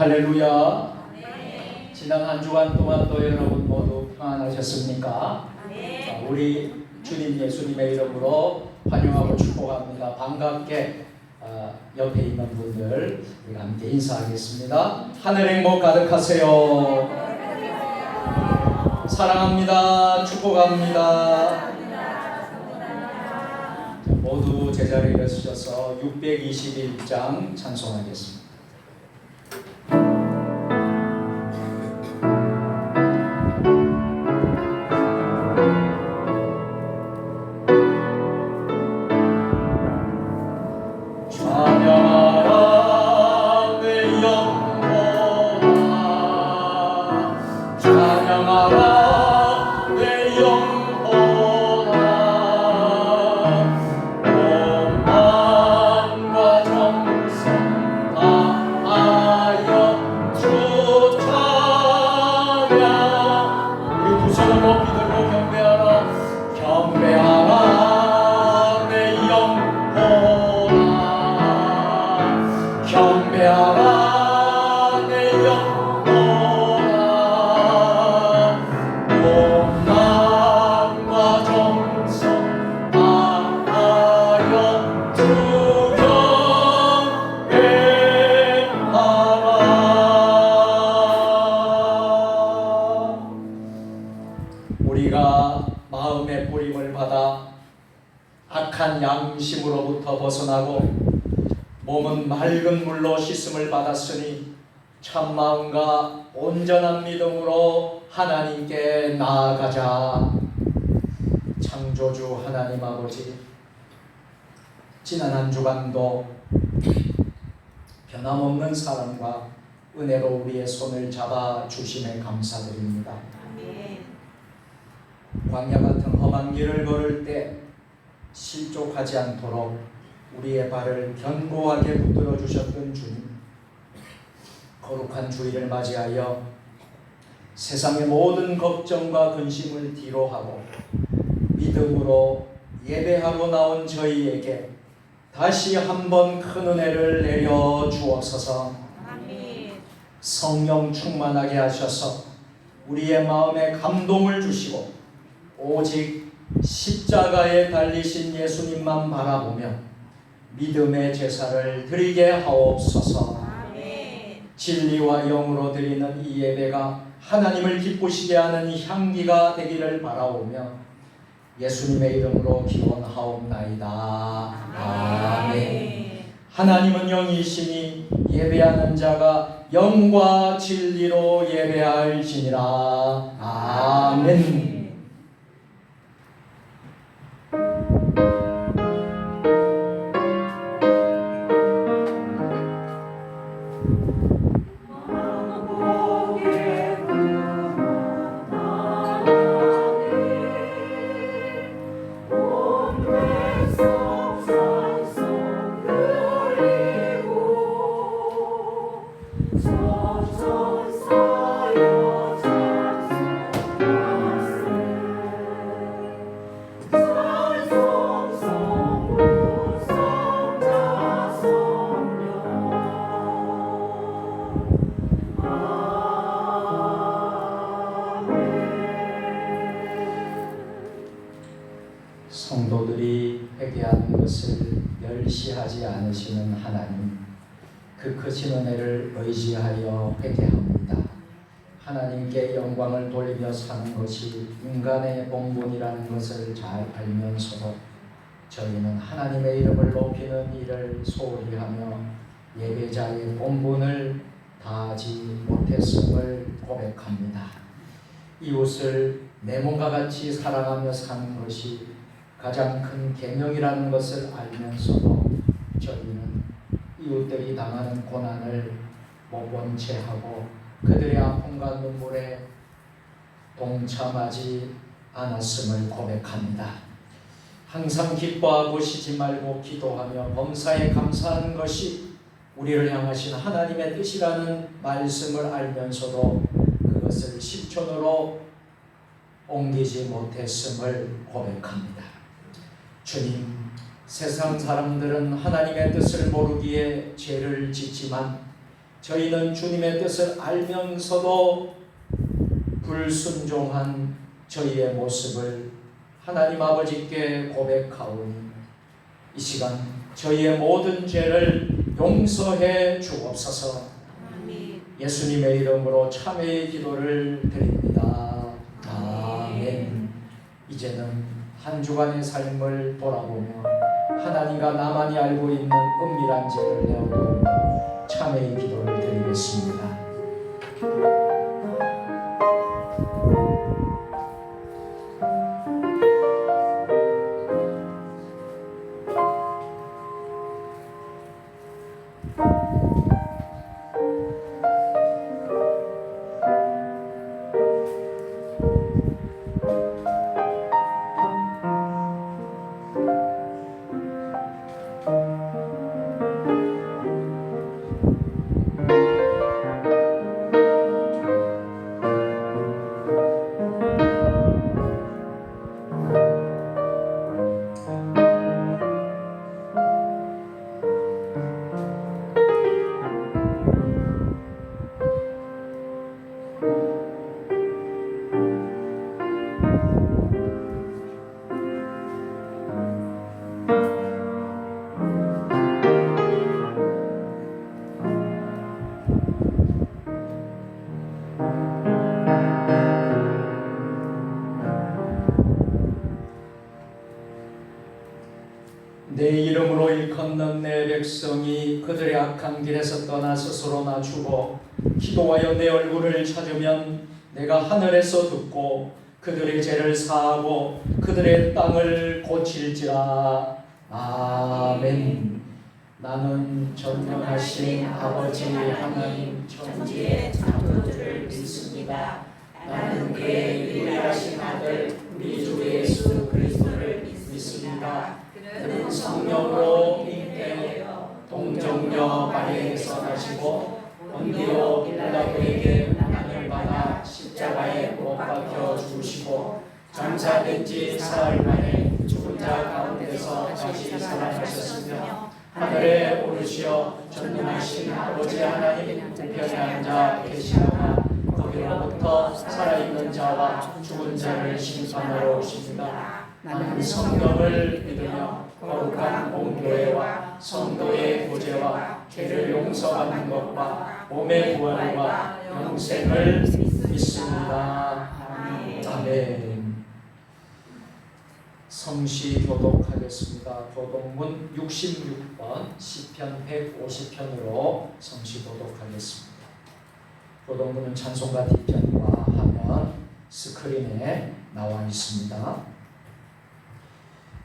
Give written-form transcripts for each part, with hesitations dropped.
할렐루야. 네. 지난 한 주간 동안 또 여러분 모두 평안하셨습니까? 네. 자, 우리 주님 예수님의 이름으로 환영하고 축복합니다. 반갑게 옆에 있는 분들 우리가 함께 인사하겠습니다. 하늘 행복 가득하세요. 사랑합니다. 축복합니다. 자, 모두 제자리에 일어서셔서 621장 찬송하겠습니다. 우리가 마음의 뿌림을 받아 악한 양심으로부터 벗어나고 몸은 맑은 물로 씻음을 받았으니 참 마음과 온전한 믿음으로 하나님께 나아가자. 창조주 하나님 아버지, 지난 한 주간도 변함없는 사랑과 은혜로 우리의 손을 잡아 주심에 감사드립니다. 광야 같은 험한 길을 걸을 때 실족하지 않도록 우리의 발을 견고하게 붙들어 주셨던 주님, 거룩한 주일을 맞이하여 세상의 모든 걱정과 근심을 뒤로하고 믿음으로 예배하러 나온 저희에게 다시 한번 큰 은혜를 내려 주옵소서. 성령 충만하게 하셔서 우리의 마음에 감동을 주시고 오직 십자가에 달리신 예수님만 바라보며 믿음의 제사를 드리게 하옵소서. 아멘. 진리와 영으로 드리는 이 예배가 하나님을 기쁘시게 하는 향기가 되기를 바라오며 예수님의 이름으로 기원하옵나이다. 아멘. 하나님은 영이시니 예배하는 자가 영과 진리로 예배할지니라. 아멘. 성도들이 회개하는 것을 멸시하지 않으시는 하나님, 그 크신 은혜를 의지하여 회개합니다. 하나님께 영광을 돌리며 사는 것이 인간의 본분이라는 것을 잘 알면서도 저희는 하나님의 이름을 높이는 일을 소홀히 하며 예배자의 본분을 다하지 못했음을 고백합니다. 이웃을 내 몸과 같이 사랑하며 사는 것이 가장 큰 계명이라는 것을 알면서도 저희는 이웃들이 당하는 고난을 못 본 채 하고 그들의 아픔과 눈물에 동참하지 않았음을 고백합니다. 항상 기뻐하고 쉬지 말고 기도하며 범사에 감사하는 것이 우리를 향하신 하나님의 뜻이라는 말씀을 알면서도 그것을 실천으로 옮기지 못했음을 고백합니다. 주님, 세상 사람들은 하나님의 뜻을 모르기에 죄를 짓지만 저희는 주님의 뜻을 알면서도 불순종한 저희의 모습을 하나님 아버지께 고백하오니 이 시간 저희의 모든 죄를 용서해 주옵소서. 아멘. 예수님의 이름으로 참회의 기도를 드립니다. 아멘. 이제는 한 주간의 삶을 돌아보며 하나님과 나만이 알고 있는 은밀한 죄를 내어놓으며 참회의 기도를 드리겠습니다. 내 이름으로 일컫는 내 백성이 그들의 악한 길에서 떠나 스스로 낮추고 기도하여 내 얼굴을 찾으면 내가 하늘에서 듣고 그들의 죄를 사하고 그들의 땅을 고칠지라. 아멘. 나는 전능하신 아버지 하나님 천지의 창조주를 믿습니다. 나는 그의 유일하신 아들 우리 주 예수 그리스도를 믿습니다. 그는 성령으로 잉태되어 동정녀 마리아에서 나시고 본디오 빌라도에게 고난을 받아 십자가에 못 박혀 죽으시고 장사된 지 사흘 만에 죽은 자 가운데서 다시 살아나셨으며 하늘에 오르시어 전능하신 아버지 하나님 우편에 앉아 계시다가 거기로부터 살아있는 자와 죽은 자를 심판하러 오십니다. 나는 성령을 믿으며 거룩한 공교회와 성도의 구제와 죄를 용서받는 것과 몸의 구원과 영생을 믿습니다. 아멘. 성시 교독하겠습니다. 교독문 66번 시편 150편으로 성시 교독하겠습니다. 교독문은 찬송가 뒤편과 화면 스크린에 나와 있습니다.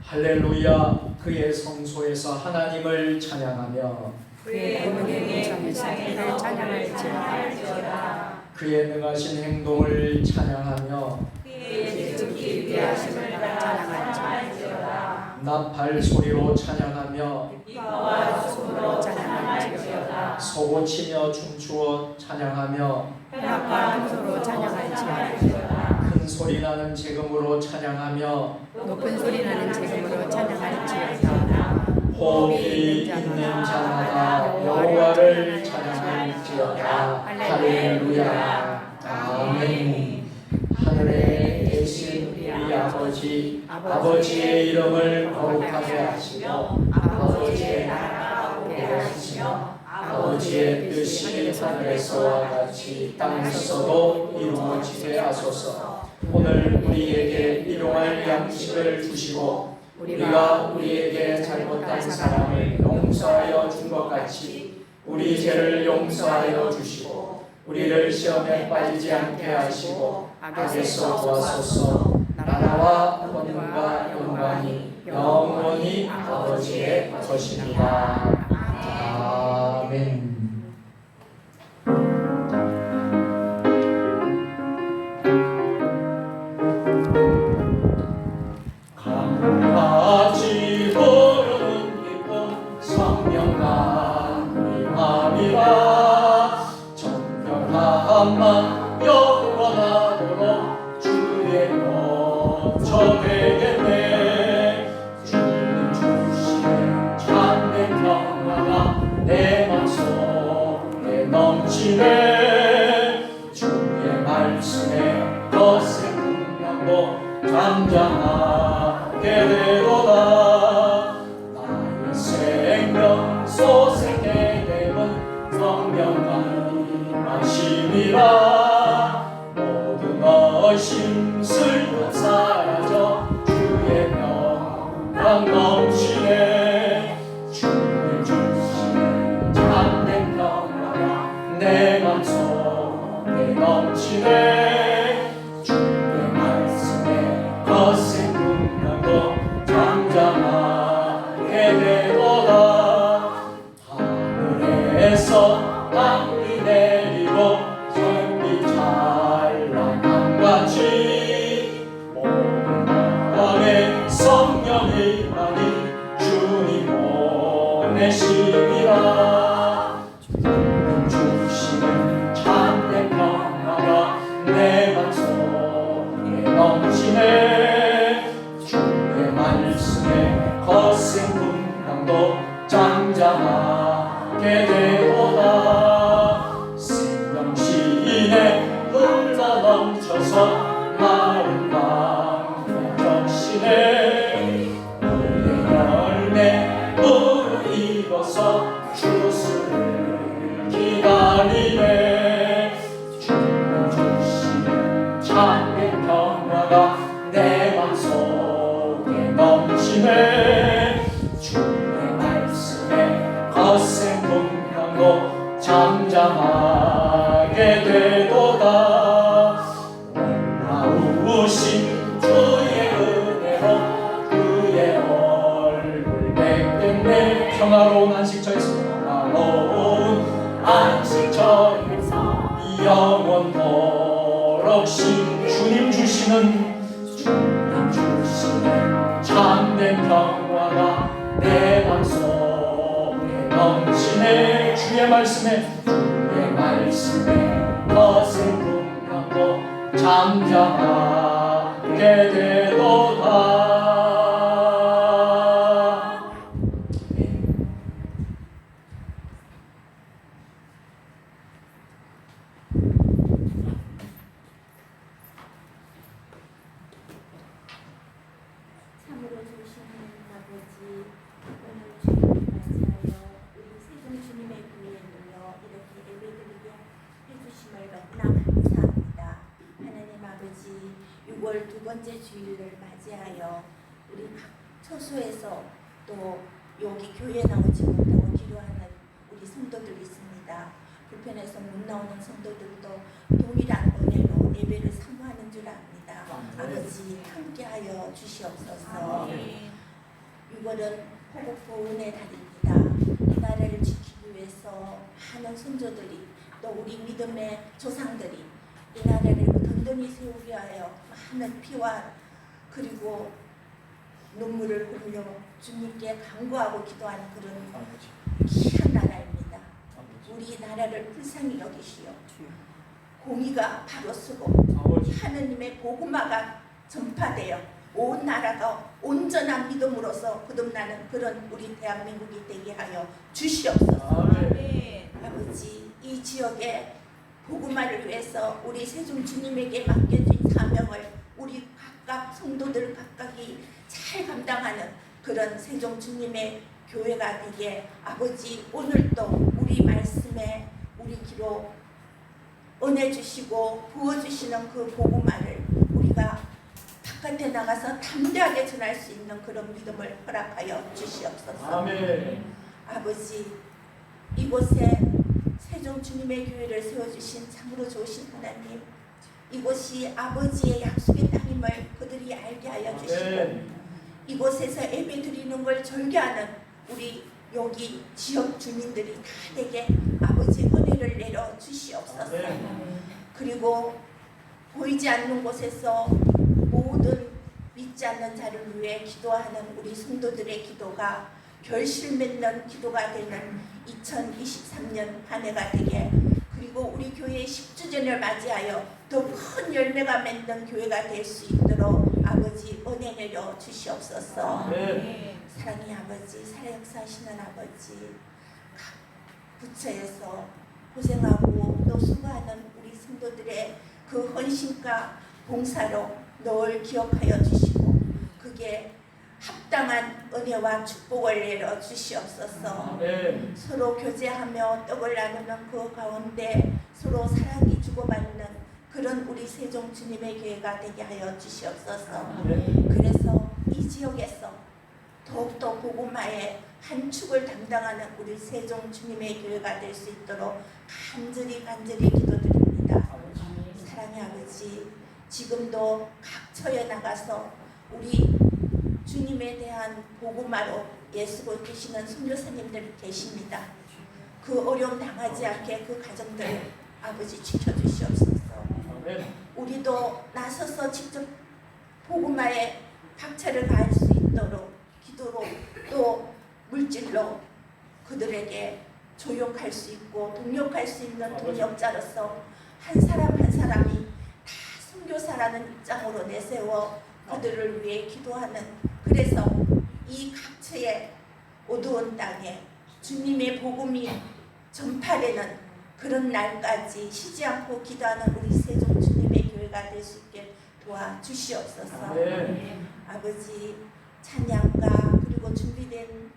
할렐루야. 그의 성소에서 하나님을 찬양하며 그의 은혜의 장에서 찬양할지어다. 그의 능하신 행동을 찬양하며 그의 지극히 위하심을 찬양할지어다. 나팔 소리로 찬양하며 이와 소로 찬양할지어다. 소고치며 춤추어 찬양하며 현악과 함소로 찬양할지어다. 큰 소리 나는 재금으로 찬양하며 높은 소리 나는 재금으로 찬양할지어다. 호흡이 있는 자마다 여호와를 찬양할지어다. 할렐루야. 아멘. 하늘에 계신 우리 아버지의 이름을 거룩하게 하시며 아버지의 나라가 오게 하시며 아버지의 뜻이 하늘에서와 같이 땅에서도 이루어지게 하소서. 오늘 우리에게 일용할 양식을 주시고 우리가 우리에게 잘못한 사람을 용서하여 준 것 같이 우리 죄를 용서하여 주시고 우리를 시험에 빠지지 않게 하시고 악에서 구하소서. 나라와 권능과 영광이 영원히 아버지의 것입니다. 아멘. 강같이 흐르는 기쁨 성령과 임함이라. 정결함만 영원하도록 주의 거처 되겠네. 주님 주시는 참된 평화가 내 맘속에 넘 넘치네 주의 말씀에 거센 풍랑도 잠잠하게 되도다 나의 생명 소생의 됨은 성령만이 마심이라 모든 의심슬도 사라져 주의 평강 넘치네 주님 주시는 참된 평화가 내 맘속에 넘치네 주의 말씀에 거센 풍랑도 잠잠하게 되도다 하늘에서 땅이 내리고 전비 찬란한 같이 모든 땅에 성령이 많이 주님 보내심이라 주님 주시는 참된 평화가 내 맘속에 넘치네 주의 말씀에 거센 풍랑도 잠잠하게 되도다 생명시인에 흘러 넘쳐서 마른 마음 적시네 너의 열매 무르익어서 주수를 기다리네 주님 주시는 참된 평화가 내 맘속에 넘치네 주의 말씀에 거센 풍랑도 잠잠하게 되도다 놀라우신 주의 은혜로 그의 얼굴 뵙겠네 평화로운 안식처에서 평화로운 안식처에서 영원토록 주님 주시는 참된 평화가 내 맘속에 넘치네 주의 말씀에 거센 풍랑도 잠잠하게 되도다 참으로 주시는 아버지, 오늘 주님을 맞이하여 우리 세종 주님의 교회를요 이렇게 예배드리게 해주심을 너무나 감사합니다. 하나님 아버지, 6월 두 번째 주일을 맞이하여 우리 각 처소에서 또 여기 교회에 나오지 못하고 기도하는 우리 성도들이 있습니다. 불편해서 못 나오는 성도들도 동일한 은혜로 예배를 사모하는 줄 압니다. 아버지 함께하여 주시옵소서. 6월은 호국 보훈의 달입니다. 이 나라를 지키기 위해서 많은 선조들이 또 우리 믿음의 조상들이 이 나라를 든든히 세우기 위하여 많은 피와 그리고 눈물을 흘려 주님께 간구하고 기도하는 그런 귀한 나라입니다. 우리 나라를 불쌍히 여기시오. 공의가 바로 서고 하느님의 복음화가 전파되어 온 나라가 온전한 믿음으로서 거듭나는 그런 우리 대한민국이 되게 하여 주시옵소서. 아버지, 이 지역에 복음화를 위해서 우리 세종 주님에게 맡겨진 사명을 우리 각각 성도들 각각이 잘 감당하는 그런 세종 주님의 교회가 되게 아버지 오늘도 우리 말씀에 우리 귀로 은혜 주시고 부어주시는 그 복음화를 우리가 바깥에 나가서 담대하게 전할 수 있는 그런 믿음을 허락하여 주시옵소서. 아멘. 아버지, 이곳에 세종 주님의 교회를 세워주신 참으로 좋으신 하나님, 이곳이 아버지의 약속의 땅임을 그들이 알게 하여 주시고 이곳에서 예배 드리는 걸 절개하는 우리 여기 지역 주민들이 다 되게 아버지 은혜를 내려 주시옵소서. 그리고 보이지 않는 곳에서 모든 믿지 않는 자를 위해 기도하는 우리 성도들의 기도가 결실 맺는 기도가 되는 2023년 한 해가 되게, 그리고 우리 교회의 10주년을 맞이하여 더 큰 열매가 맺는 교회가 될 수 있도록 아버지 은혜 내려 주시옵소서. 사랑의 아버지, 살아 역사하시는 아버지, 각 부처에서 고생하고 또 수고하는 우리 성도들의 그 헌신과 봉사로 늘 기억하여 주시고 그게 합당한 은혜와 축복을 내려 주시옵소서. 서로 교제하며 떡을 나누는 그 가운데 서로 사랑이 주고받는 그런 우리 세종 주님의 교회가 되게 하여 주시옵소서. 그래서 이 지역에서 더욱더 복음화의 한 축을 담당하는 우리 세종 주님의 교회가 될 수 있도록 간절히 기도드립니다. 사랑의 아버지, 지금도 각 처에 나가서 우리 주님에 대한 복음화로 예수고 계시는 선교사님들 계십니다. 그 어려움 당하지 않게 그 가정들 아버지 지켜주시옵소서. 우리도 나서서 직접 복음화에 박차를 가할 수 있도록 기도로 또 물질로 그들에게 조력할 수 있고 동력할 수 있는 동력자로서 한 사람 한 사람이 다 선교사라는 입장으로 내세워 그들을 위해 기도하는, 그래서 이 각처의 어두운 땅에 주님의 복음이 전파되는 그런 날까지 쉬지 않고 기도하는 우리 세종 주님의 교회가 될 수 있게 도와주시옵소서. 아버지, 찬양가 그리고 준비된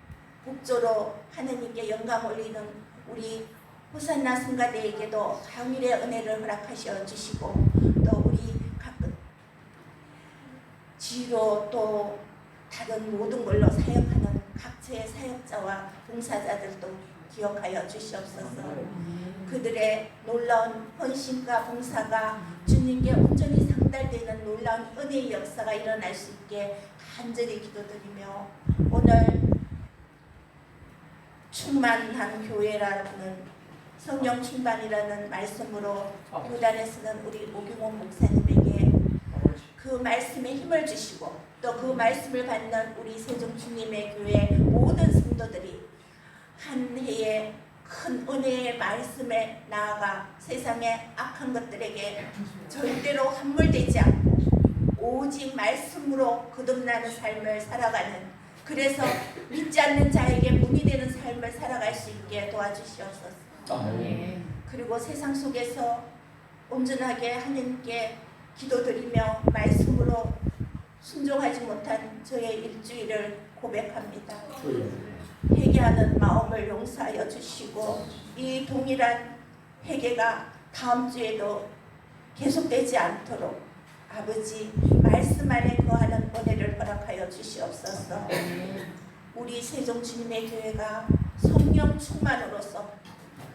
곡조로 하느님께 영광 올리는 우리 호산나 성가대에게도 강일의 은혜를 허락하셔 주시고 또 우리 각 지로 또 다른 모든 걸로 사역하는 각처의 사역자와 봉사자들도 기억하여 주시옵소서. 그들의 놀라운 헌신과 봉사가 주님께 온전히 상달되는 놀라운 은혜의 역사가 일어날 수 있게 간절히 기도드리며 오늘 충만한 교회라는 성령 충만이라는 말씀으로 교단에서는 우리 오경원 목사님에게 그 말씀에 힘을 주시고 또 그 말씀을 받는 우리 세종 주님의 교회 모든 성도들이 한 해에 큰 은혜의 말씀에 나아가 세상의 악한 것들에게 절대로 함몰되지 않고 오직 말씀으로 거듭나는 삶을 살아가는, 그래서 믿지 않는 자에게 문이 되는 삶을 살아갈 수 있게 도와주시옵소서. 그리고 세상 속에서 온전하게 하나님께 기도드리며 말씀으로 순종하지 못한 저의 일주일을 고백합니다. 회개하는 마음을 용서하여 주시고 이 동일한 회개가 다음 주에도 계속되지 않도록 아버지 말씀 안에 거하는 은혜를 허락하여 주시옵소서. 우리 세종 주님의 교회가 성령 충만으로서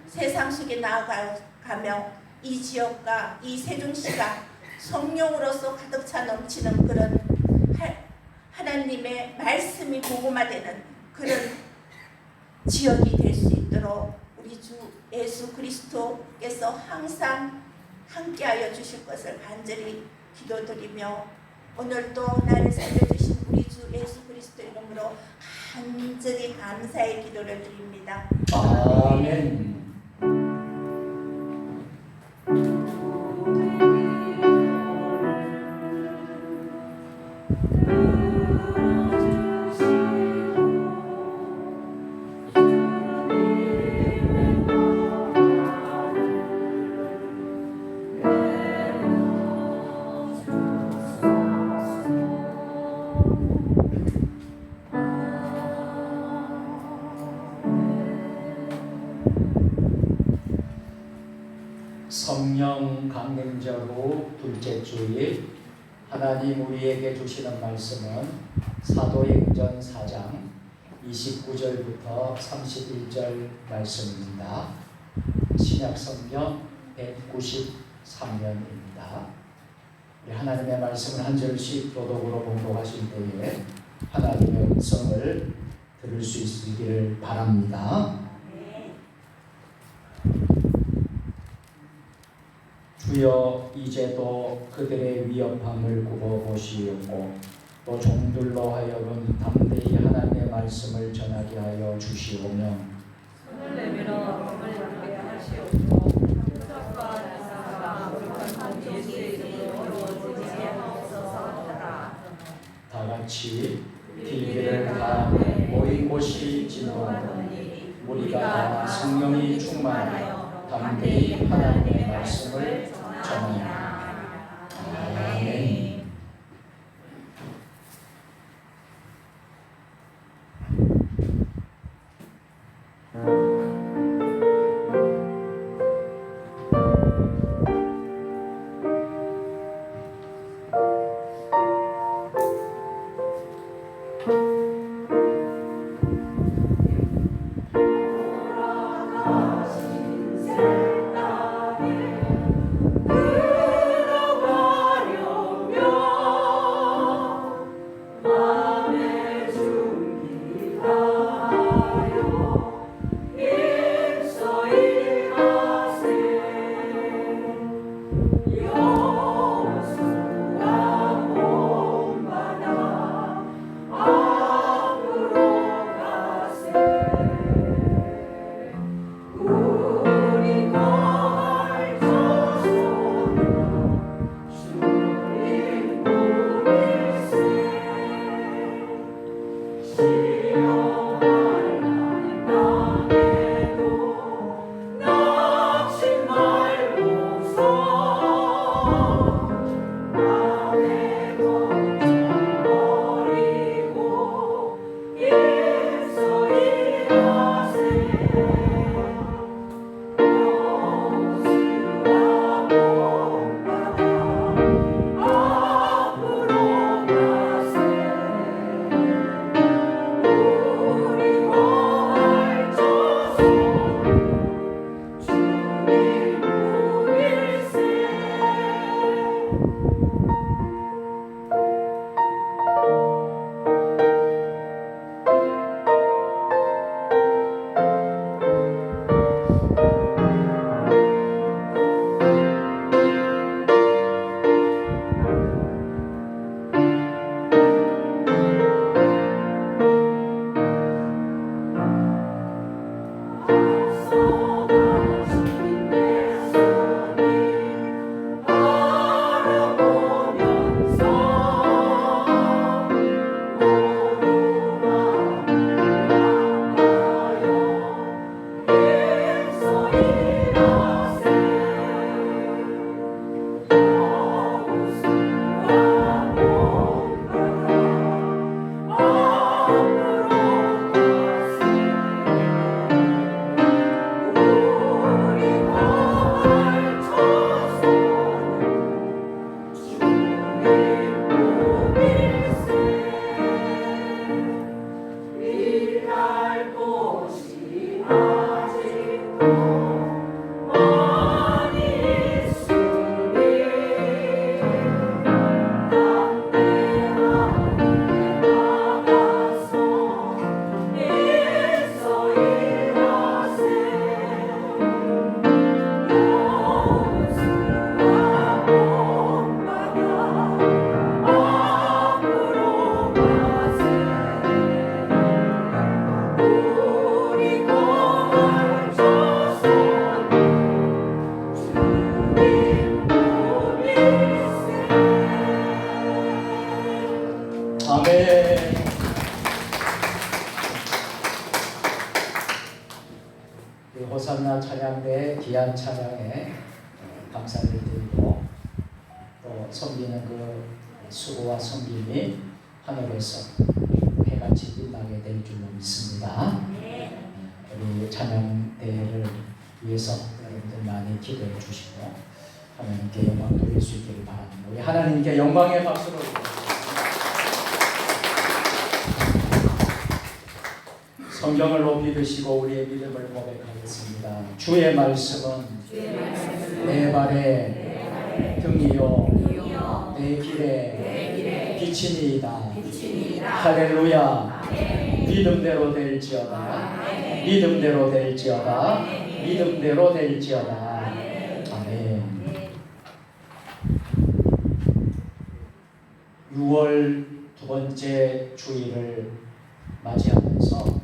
세상 속에 나아가며 이 지역과 이 세종시가 성령으로서 가득 차 넘치는 그런 하나님의 말씀이 복음화되는 그런 지역이 될 수 있도록 우리 주 예수 그리스도께서 항상 함께하여 주실 것을 간절히 기도드리며 오늘도 나를 살려주신 우리 주 예수 그리스도 이름으로 간절히 감사의 기도를 드립니다. 아멘. 성령 강림절로 둘째 주일 하나님 우리에게 주시는 말씀은 사도행전 4장 29절부터 31절 말씀입니다. 신약성경 193면입니다. 하나님의 말씀을 한 절씩 교독으로 봉독하실 때에 하나님의 음성을 들을 수 있기를 바랍니다. 주여, 이제도 그들의 위협함을 굽어보시옵고 또 종들로 하여금 담대히 하나님의 말씀을 전하게 하여 주시오며 손을 내밀어 몸을 담게 하시옵고 흑석과 나사가 거룩한 예수의 이름으로 이루어지게 하옵소서 하라. 다 같이 길기를 다 모인 곳이 진동하더니 우리가 다 성령이 충만하여 담대히 하나님의 말씀을 전하라. 아멘. 아멘. 이 호산나 찬양대의 귀한 찬양에 감사를 드리고 또 섬기는 그 수고와 섬김이 하늘에서 해같이 빛나게 될 줄로 믿습니다. 우리 찬양대를 위해서 여러분들 많이 기도해 주시고 하나님께 영광 돌릴 수 있기를 바랍니다. 우리 하나님께 영광의 박수를 성경을 높이 드시고 우리의 믿음을 고백하겠습니다. 주의 말씀은 내 발에 등이요 내 길에 빛이니이다. 할렐루야. 믿음대로 될지어다. 믿음대로 될지어다. 믿음대로 될지어다. 아멘. 6월 두 번째 주일을 맞이하면서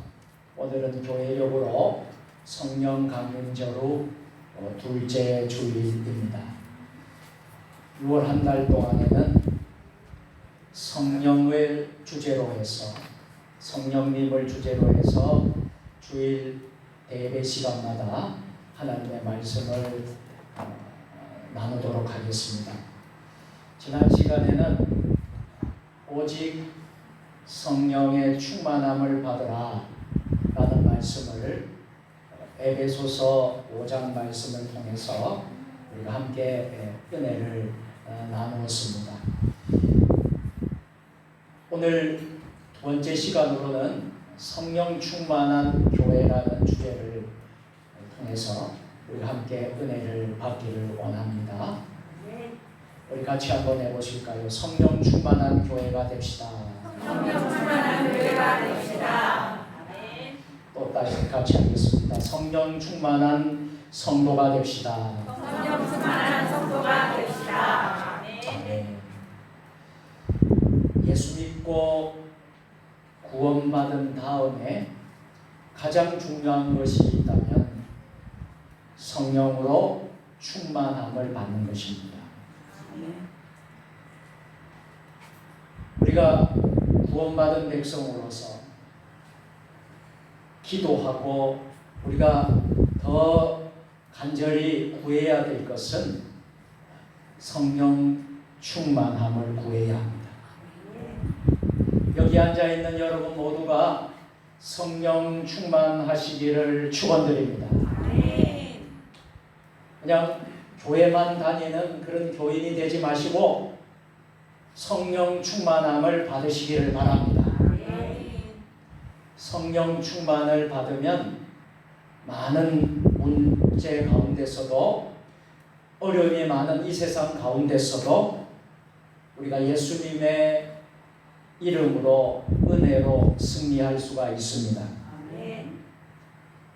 오늘은 교회력으로 성령 강림절 후 둘째 주일입니다. 6월 한 달 동안에는 성령을 주제로 해서 성령님을 주제로 해서 주일 예배 시간마다 하나님의 말씀을 나누도록 하겠습니다. 지난 시간에는 오직 성령의 충만함을 받으라 라는 말씀을 에베소서 5장 말씀을 통해서 우리가 함께 은혜를 나누었습니다. 오늘 두 번째 시간으로는 성령 충만한 교회라는 주제를 통해서 우리 함께 은혜를 받기를 원합니다. 우리 같이 한번 해보실까요? 성령 충만한 교회가 됩시다. 성령 충만한 교회가 됩시다. 또 다시 같이 하겠습니다. 성령 충만한 성도가 됩시다. 성령 충만한 성도가 됩시다. 아멘. 예수 믿고 구원받은 다음에 가장 중요한 것이 있다면 성령으로 충만함을 받는 것입니다. 우리가 구원받은 백성으로서 기도하고 우리가 더 간절히 구해야 될 것은 성령 충만함을 구해야 합니다. 여기 앉아있는 여러분 모두가 성령 충만하시기를 축원드립니다. 그냥 교회만 다니는 그런 교인이 되지 마시고 성령 충만함을 받으시기를 바랍니다. 성령 충만을 받으면 많은 문제 가운데서도 어려움이 많은 이 세상 가운데서도 우리가 예수님의 이름으로 은혜로 승리할 수가 있습니다.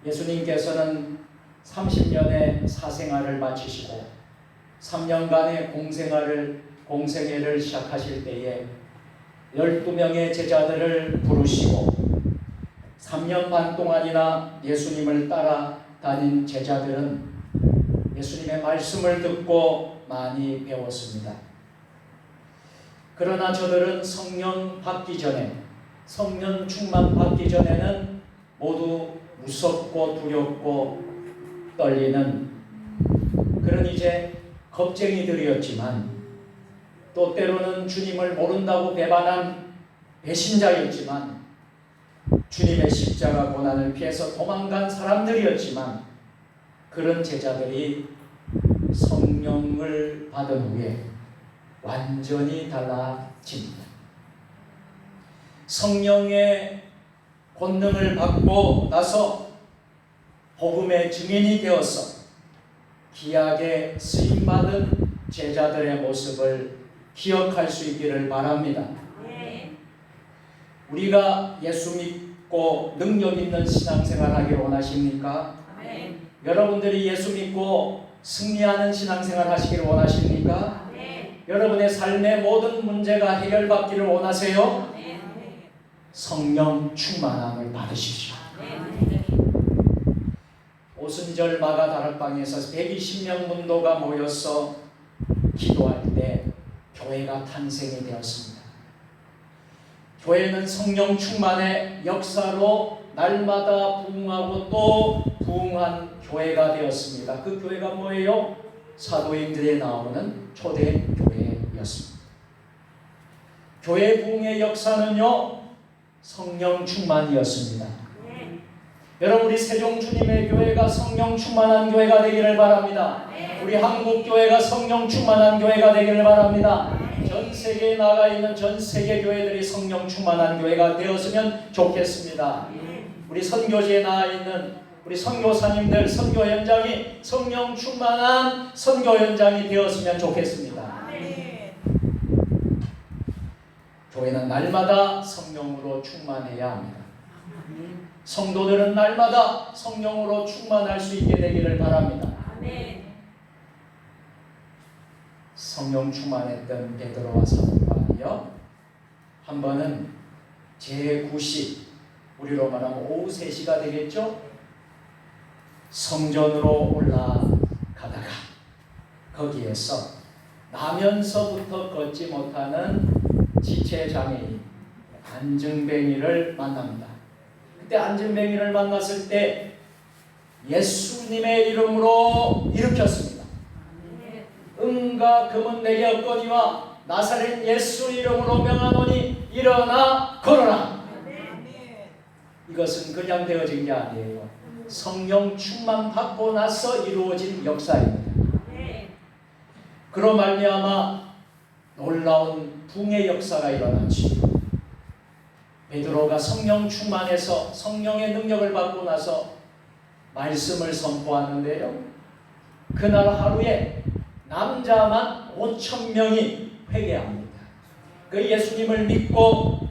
예수님께서는 30년의 사생활을 마치시고 3년간의 공생애를 시작하실 때에 12명의 제자들을 부르시고 3년 반 동안이나 예수님을 따라다닌 제자들은 예수님의 말씀을 듣고 많이 배웠습니다. 그러나 저들은 성령 받기 전에, 성령 충만 받기 전에는 모두 무섭고 두렵고 떨리는 그런 이제 겁쟁이들이었지만 또 때로는 주님을 모른다고 배반한 배신자였지만 주님의 십자가 고난을 피해서 도망간 사람들이었지만 그런 제자들이 성령을 받은 후에 완전히 달라집니다. 성령의 권능을 받고 나서 복음의 증인이 되어서 귀하게 쓰임받은 제자들의 모습을 기억할 수 있기를 바랍니다. 우리가 예수 믿고 능력 있는 신앙생활 하기를 원하십니까? 여러분들이 예수 믿고 승리하는 신앙생활 하시기를 원하십니까? 여러분의 삶의 모든 문제가 해결받기를 원하세요? 성령 충만함을 받으십시오. 오순절 마가 다락방에서 120명 문도가 모여서 기도할 때 교회가 탄생이 되었습니다. 교회는 성령 충만의 역사로 날마다 부흥하고 또 부흥한 교회가 되었습니다. 그 교회가 뭐예요? 사도행전에 나오는 초대 교회였습니다. 교회 부흥의 역사는요, 성령 충만이었습니다. 여러분, 우리 세종 주님의 교회가 성령 충만한 교회가 되기를 바랍니다. 우리 한국 교회가 성령 충만한 교회가 되기를 바랍니다. 전 세계에 나가 있는 전 세계 교회들이 성령 충만한 교회가 되었으면 좋겠습니다. 우리 선교지에 나와 있는 우리 선교사님들, 선교 현장이 성령 충만한 선교 현장이 되었으면 좋겠습니다. 교회는 날마다 성령으로 충만해야 합니다. 성도들은 날마다 성령으로 충만할 수 있게 되기를 바랍니다. 성령 충만했던 베드로와 사도바울이요, 한 번은 제9시, 우리로 말하면 오후 3시가 되겠죠? 성전으로 올라가다가 거기에서 나면서부터 걷지 못하는 지체장애인 안증뱅이를 만납니다. 그때 안증뱅이를 만났을 때 예수님의 이름으로 일으켰습니다. 은과 금은 내게 없거니와 나사렛 예수 이름으로 명하노니 일어나 걸어라. 이것은 그냥 되어진 게 아니에요. 성령 충만 받고 나서 이루어진 역사입니다. 그로 말미암아 놀라운 붕의 역사가 일어났지. 베드로가 성령 충만해서 성령의 능력을 받고 나서 말씀을 선포하는데요. 그날 하루에 남자만 5,000명이 회개합니다. 그 예수님을 믿고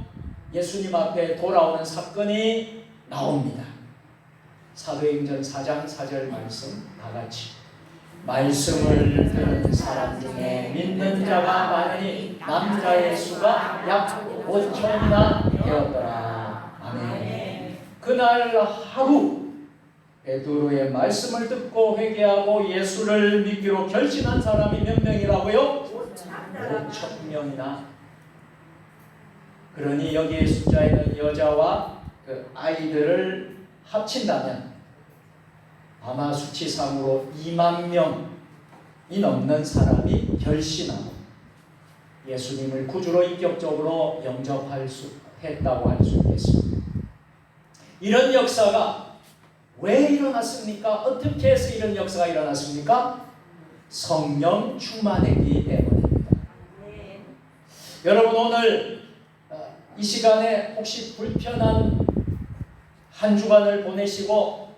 예수님 앞에 돌아오는 사건이 나옵니다. 사도행전 4장 4절 말씀 다같이 말씀을 듣는 사람 중에 믿는 자가 많으니 남자의 수가 약 5,000이나 되었더라. 아멘. 그날 하루 베드로의 말씀을 듣고 회개하고 예수를 믿기로 결심한 사람이 몇 명이라고요? 5,000명이나. 그러니 여기에 숫자에는 여자와 그 아이들을 합친다면 아마 수치상으로 2만 명이 넘는 사람이 결심하고 예수님을 구주로 인격적으로 영접할 수 했다고 할 수 있겠습니다. 이런 역사가 왜 일어났습니까? 어떻게 해서 이런 역사가 일어났습니까? 성령 충만했기 때문입니다. 여러분 오늘 이 시간에 혹시 불편한 한 주간을 보내시고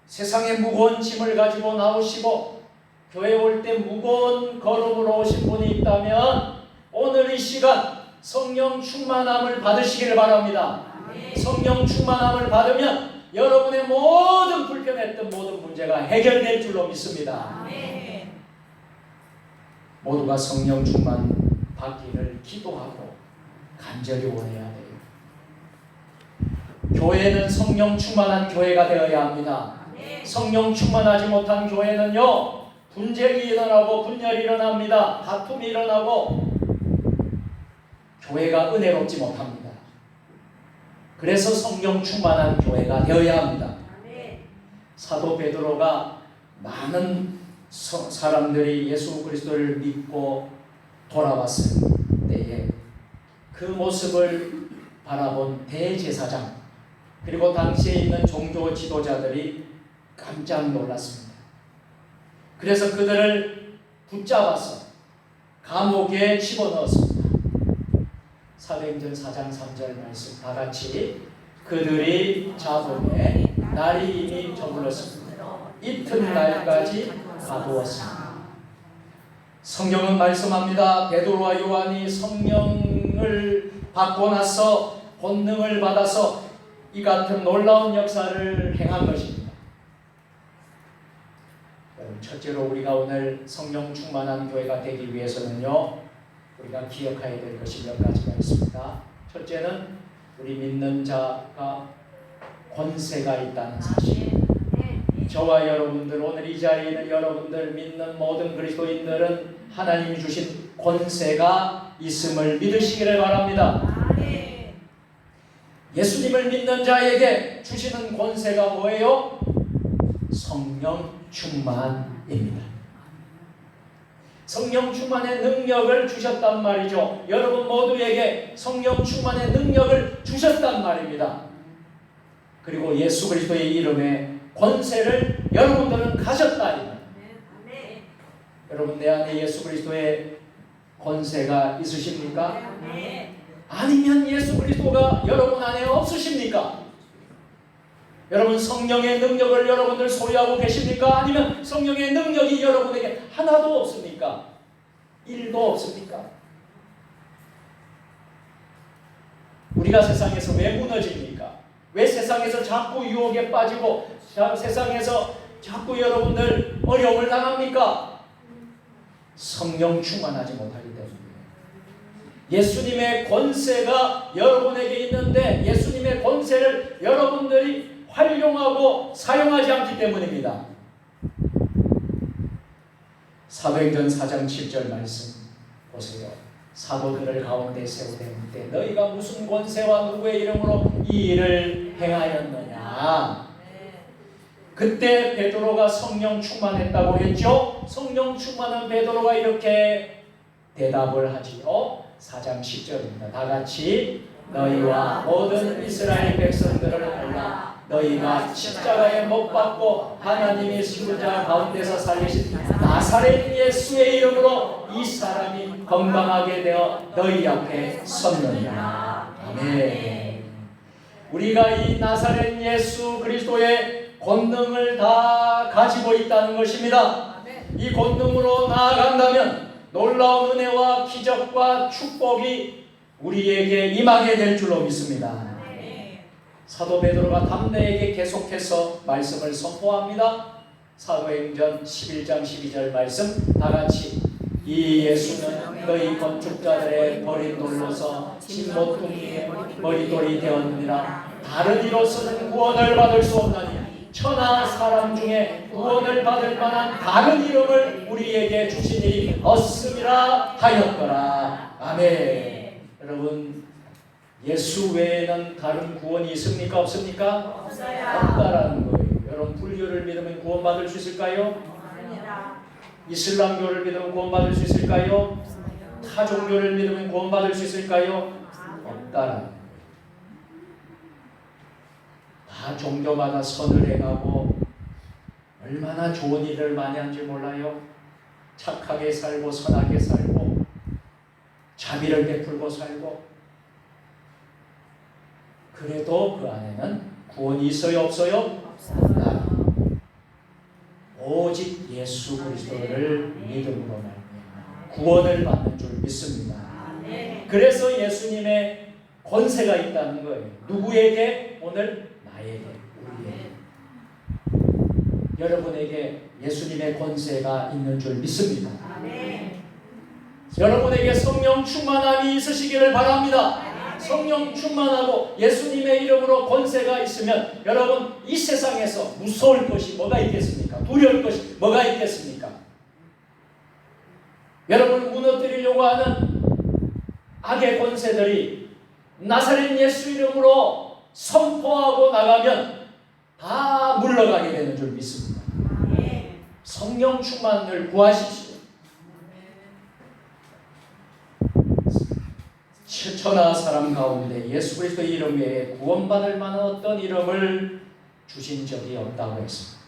세상의 무거운 짐을 가지고 나오시고 교회 올 때 무거운 걸음으로 오신 분이 있다면 오늘 이 시간 성령 충만함을 받으시기를 바랍니다. 성령 충만함을 받으면 여러분의 모든 불편했던 모든 문제가 해결될 줄로 믿습니다. 모두가 성령 충만 받기를 기도하고 간절히 원해야 돼요. 교회는 성령 충만한 교회가 되어야 합니다. 성령 충만하지 못한 교회는요, 분쟁이 일어나고 분열이 일어납니다. 다툼이 일어나고 교회가 은혜롭지 못합니다. 그래서 성령 충만한 교회가 되어야 합니다. 사도 베드로가 많은 사람들이 예수 그리스도를 믿고 돌아왔을 때에 그 모습을 바라본 대제사장 그리고 당시에 있는 종교 지도자들이 깜짝 놀랐습니다. 그래서 그들을 붙잡아서 감옥에 집어넣었습니다. 사도행전 4장 3절 말씀 다같이 그들이 잡음에 날이 이미 저물었습니다. 이튿날까지 가두었습니다. 성경은 말씀합니다. 베드로와 요한이 성령을 받고 나서 권능을 받아서 이 같은 놀라운 역사를 행한 것입니다. 첫째로 우리가 오늘 성령 충만한 교회가 되기 위해서는요, 우리가 기억해야 될 것이 몇 가지가 있습니다. 첫째는 우리 믿는 자가 권세가 있다는 사실. 저와 여러분들, 오늘 이 자리에 있는 여러분들, 믿는 모든 그리스도인들은 하나님이 주신 권세가 있음을 믿으시기를 바랍니다. 예수님을 믿는 자에게 주시는 권세가 뭐예요? 성령 충만입니다. 성령 충만의 능력을 주셨단 말이죠. 여러분 모두에게 성령 충만의 능력을 주셨단 말입니다. 그리고 예수 그리스도의 이름에 권세를 여러분들은 가졌다. 여러분 내 안에 예수 그리스도의 권세가 있으십니까? 아니면 예수 그리스도가 여러분 안에 없으십니까? 여러분 성령의 능력을 여러분들 소유하고 계십니까? 아니면 성령의 능력이 여러분에게 하나도 없습니까? 1도 없습니까? 우리가 세상에서 왜 무너집니까? 왜 세상에서 자꾸 유혹에 빠지고 세상에서 자꾸 여러분들 어려움을 당합니까? 성령 충만하지 못하기 때문입니다. 예수님의 권세가 여러분에게 있는데 예수님의 권세를 여러분들이 활용하고 사용하지 않기 때문입니다. 사도행전 4장 7절 말씀 보세요. 사도들을 가운데 세우되 때 너희가 무슨 권세와 누구의 이름으로 이 일을 행하였느냐. 그때 베드로가 성령 충만했다고 했죠. 성령 충만한 베드로가 이렇게 대답을 하지요. 4장 10절입니다. 다 같이 너희와 모든 이스라엘 백성들을 알라. 너희가 십자가에 못 박고 하나님이 수자 가운데서 살리신 나사렛 예수의 이름으로 이 사람이 건강하게 되어 너희 앞에 섰느니라. 아멘. 우리가 이 나사렛 예수 그리스도의 권능을 다 가지고 있다는 것입니다. 이 권능으로 나아간다면 놀라운 은혜와 기적과 축복이 우리에게 임하게 될 줄로 믿습니다. 사도 베드로가 담대에게 계속해서 말씀을 선포합니다. 사도행전 11장 12절 말씀 다 같이 이 예수는 너희 건축자들의 버린 돌로서 진모퉁이의 머리돌이 되었느니라. 다른 이로서는 구원을 받을 수 없나니 천하 사람 중에 구원을 받을 만한 다른 이름을 우리에게 주시니 없음이라 하였더라. 아멘. 여러분, 예수 외에는 다른 구원이 있습니까? 없습니까? 없다라는 거예요. 여러분, 불교를 믿으면 구원받을 수 있을까요? 이슬람교를 믿으면 구원받을 수 있을까요? 타 종교를 믿으면 구원받을 수 있을까요? 없다라는 거예요. 다 종교마다 선을 해가고 얼마나 좋은 일을 많이 한지 몰라요. 착하게 살고 선하게 살고 자비를 베풀고 살고, 그래도 그 안에는 구원이 있어요? 없어요? 없다. 오직 예수 그리스도를 믿음으로 말미암아 구원을 받는 줄 믿습니다. 그래서 예수님의 권세가 있다는 거예요. 누구에게? 오늘 나에게, 우리에게. 여러분에게 예수님의 권세가 있는 줄 믿습니다. 여러분에게 성령 충만함이 있으시기를 바랍니다. 성령 충만하고 예수님의 이름으로 권세가 있으면 여러분, 이 세상에서 무서울 것이 뭐가 있겠습니까? 두려울 것이 뭐가 있겠습니까? 여러분을 무너뜨리려고 하는 악의 권세들이 나사렛 예수 이름으로 선포하고 나가면 다 물러가게 되는 줄 믿습니다. 성령 충만을 구하십시오. 천하 사람 가운데 예수 그리스도의 이름 외에 구원받을 만한 어떤 이름을 주신 적이 없다고 했습니다.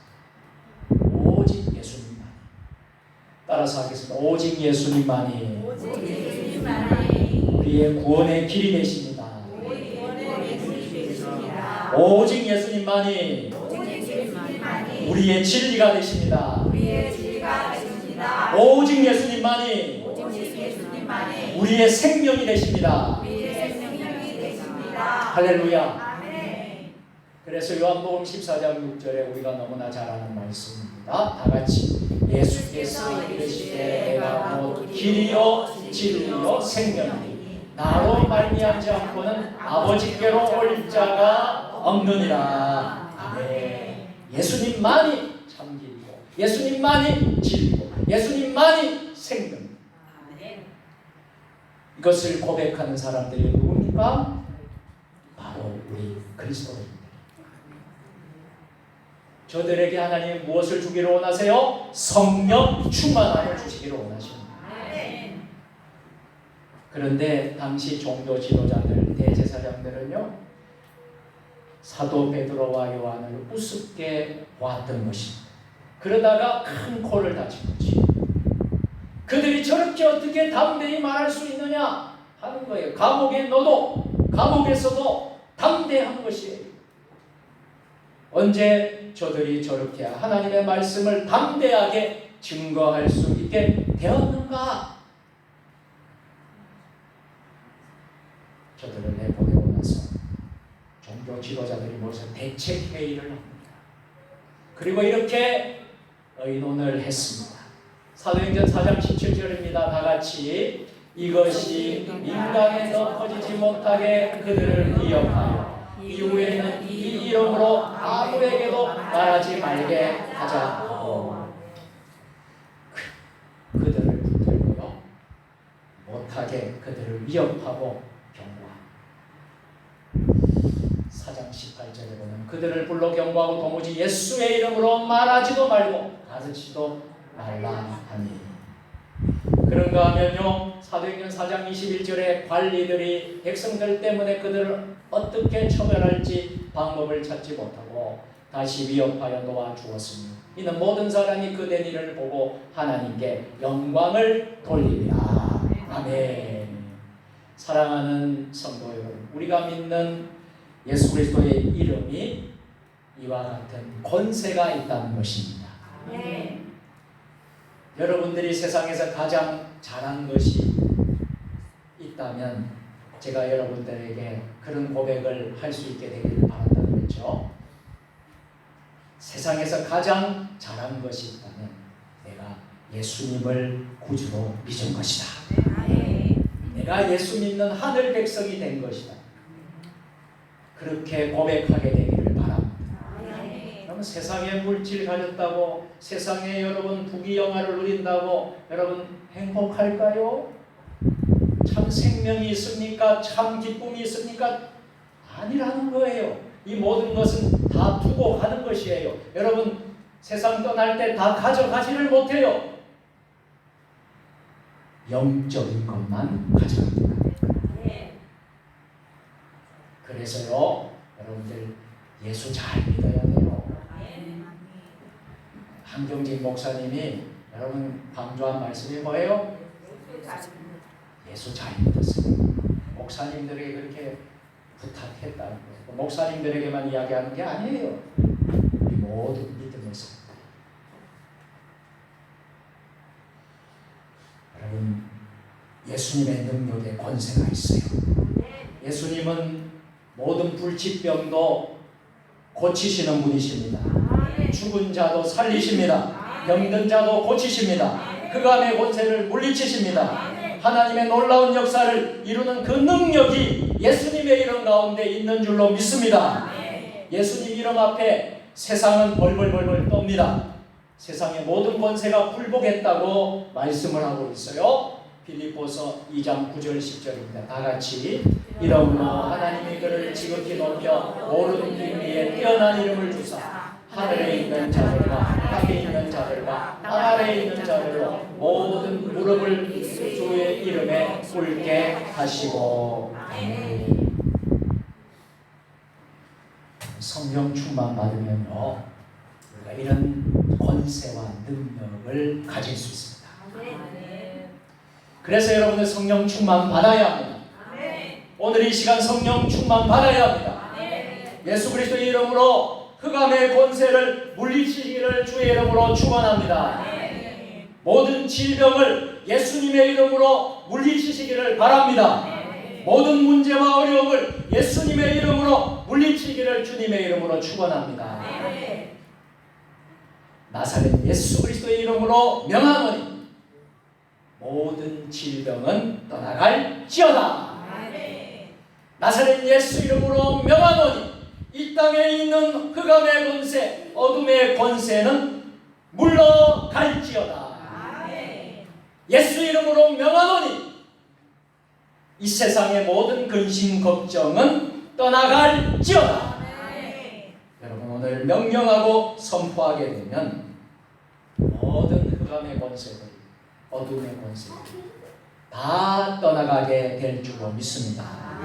오직 예수님만이. 따라서 하겠습니다. 오직 예수님만이 우리의 구원의 길이 되십니다. 오직 예수님만이 우리의 진리가 되십니다. 오직 예수님만이 우리의 생명이 되십니다. 할렐루야. 그래서 요한복음 14장 6절에 우리가 너무나 잘 아는 말씀입니다. 다 같이 예수께서 이르시되 내가 곧 길이요 진리요 생명이니 나로 말미암지 않고는 아버지께로 올 자가 없느니라. 아멘. 예수님만이 참 길이고 예수님만이 진리고 예수님만이 생명. 이것을 고백하는 사람들이 누굽니까? 바로 우리 그리스도인들. 저들에게 하나님 무엇을 주기를 원하세요? 성령 충만함을 주시기를 원하십니다. 그런데 당시 종교 지도자들, 대제사장들은요, 사도 베드로와 요한을 우습게 보았던 것입니다. 그러다가 큰 코를 다친 거지. 그들이 저렇게 어떻게 담대히 말할 수 있느냐 하는 거예요. 감옥에 넣어도 감옥에서도 담대한 것이에요. 언제 저들이 저렇게 하나님의 말씀을 담대하게 증거할 수 있게 되었는가? 저들을 내보내고 나서 종교 지도자들이 모여서 대책회의를 합니다. 그리고 이렇게 의논을 했습니다. 사도행전 4장 17절입니다. 다 같이 이것이 인간에 덮어지지 못하게 그들을 위협하여 이후에는 이 이름으로 아무에게도 말하지 말게 하자고. 그들을 붙들고요, 못하게 그들을 위협하고 경고합니다. 4장 18절에 보면 그들을 불러 경고하고 도무지 예수의 이름으로 말하지도 말고 가르치지도 말라 하니. 그런가 하면요, 사도행전 4장 21절에 관리들이 백성들 때문에 그들을 어떻게 처벌할지 방법을 찾지 못하고 다시 위협하여 놓아주었으니 이는 모든 사람이 그된 일을 보고 하나님께 영광을 돌리리라. 아멘. 사랑하는 성도 여러분, 우리가 믿는 예수 그리스도의 이름이 이와 같은 권세가 있다는 것입니다. 네. 여러분들이 세상에서 가장 잘한 것이 있다면 제가 여러분들에게 그런 고백을 할 수 있게 되기를 바란다고 했죠. 세상에서 가장 잘한 것이 있다면 내가 예수님을 구주로 믿은 것이다. 내가 예수 믿는 하늘 백성이 된 것이다. 그렇게 고백하게 되기를 바랍니다. 그러면 세상에 물질 가졌다고, 세상에 여러분 부귀영화를 누린다고 여러분 행복할까요? 참 생명이 있습니까? 참 기쁨이 있습니까? 아니라는 거예요. 이 모든 것은 다 두고 가는 것이에요. 여러분 세상 떠날 때 다 가져가지를 못해요. 영적인 것만 가져갑니다. 그래서요, 여러분들 예수 잘 믿어야 돼요. 한경진 목사님이 여러분 강조한 말씀이 뭐예요? 예수 잘 믿었어요. 목사님들에게 그렇게 부탁했다는 거예요. 목사님들에게만 이야기하는 게 아니에요. 우리 모두 믿음에서. 여러분, 예수님의 능력에 권세가 있어요. 예수님은 모든 불치병도 고치시는 분이십니다. 죽은 자도 살리십니다. 병든 자도 고치십니다. 흑암의 권세를 물리치십니다. 하나님의 놀라운 역사를 이루는 그 능력이 예수님의 이름 가운데 있는 줄로 믿습니다. 예수님 이름 앞에 세상은 벌벌벌벌 떱니다. 세상의 모든 권세가 굴복했다고 말씀을 하고 있어요. 빌립보서 2장 9절 10절입니다. 다 같이 이름으로 하나님이 그를 지극히 높여 모든 이름 위에 뛰어난 이름을 주사 하늘에 있는 자들과 땅에 있는 자들과 땅 아래에 있는 자들로 모든 무릎을 주의 이름에 꿇게 하시고. 성령 충만 받으면요, 우리가 이런 권세와 능력을 가질 수 있습니다. 그래서 여러분들 성령 충만 받아야 합니다. 오늘 이 시간 성령 충만 받아야 합니다. 예수 그리스도의 이름으로 흑암의 권세를 물리치기를 주의 이름으로 축원합니다. 모든 질병을 예수님의 이름으로 물리치시기를 바랍니다. 모든 문제와 어려움을 예수님의 이름으로 물리치기를 주님의 이름으로 축원합니다. 나사렛 예수 그리스도의 이름으로 명하노니 모든 질병은 떠나갈지어다. 나사렛 예수 이름으로 명하노니 이 땅에 있는 흑암의 권세, 어둠의 권세는 물러갈지어다. 예수 이름으로 명하노니 이 세상의 모든 근심 걱정은 떠나갈지어다. 여러분 오늘 명령하고 선포하게 되면 모든 흑암의 권세들, 어둠의 권세들 다 떠나가게 될 줄로 믿습니다.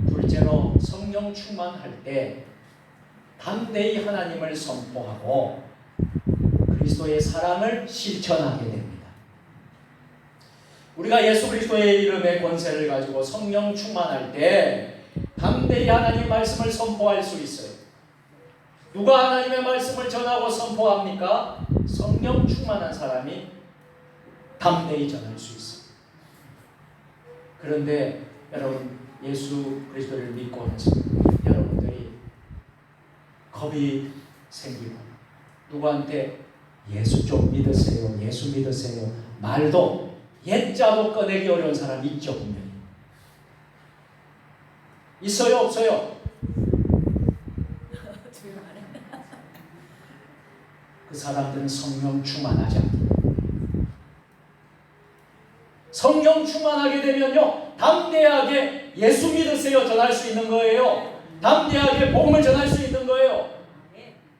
둘째로 성령 충만할 때 담대히 하나님을 선포하고 그리스도의 사랑을 실천하게 됩니다. 우리가 예수 그리스도의 이름의 권세를 가지고 성령 충만할 때 담대히 하나님 말씀을 선포할 수 있어요. 누가 하나님의 말씀을 전하고 선포합니까? 성령 충만한 사람이 담대히 전할 수 있어요. 그런데 여러분 예수 그리스도를 믿고 나서 여러분들이 겁이 생기고 누구한테 예수 좀 믿으세요, 예수 믿으세요 말도 옛자도 꺼내기 어려운 사람 있죠. 분명히 있어요, 없어요? 그 사람들은 성령 충만하지 않습니다. 성령 충만하게 되면요, 담대하게 예수 믿으세요 전할 수 있는 거예요. 담대하게 복음을 전할 수 있는 거예요.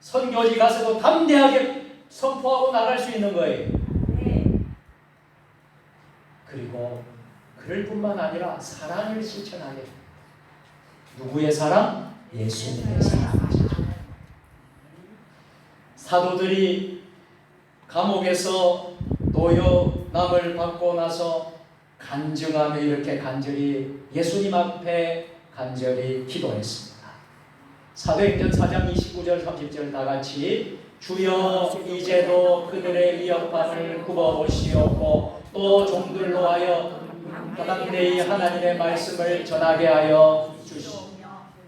선교지 가서도 담대하게 선포하고 나갈 수 있는 거예요. 그리고 그럴 뿐만 아니라 사랑을 실천하게. 누구의 사랑? 예수님의 사랑이죠. 사도들이 감옥에서 노여남을 받고 나서 간증하며 이렇게 간절히 예수님 앞에 간절히 기도했습니다. 사도행전 4장 29절 30절 다같이 주여 이제도 그들의 위협함을 굽어보시옵고 또 종들로 하여 담대히 하나님의 말씀을 전하게 하여 주시옵소서.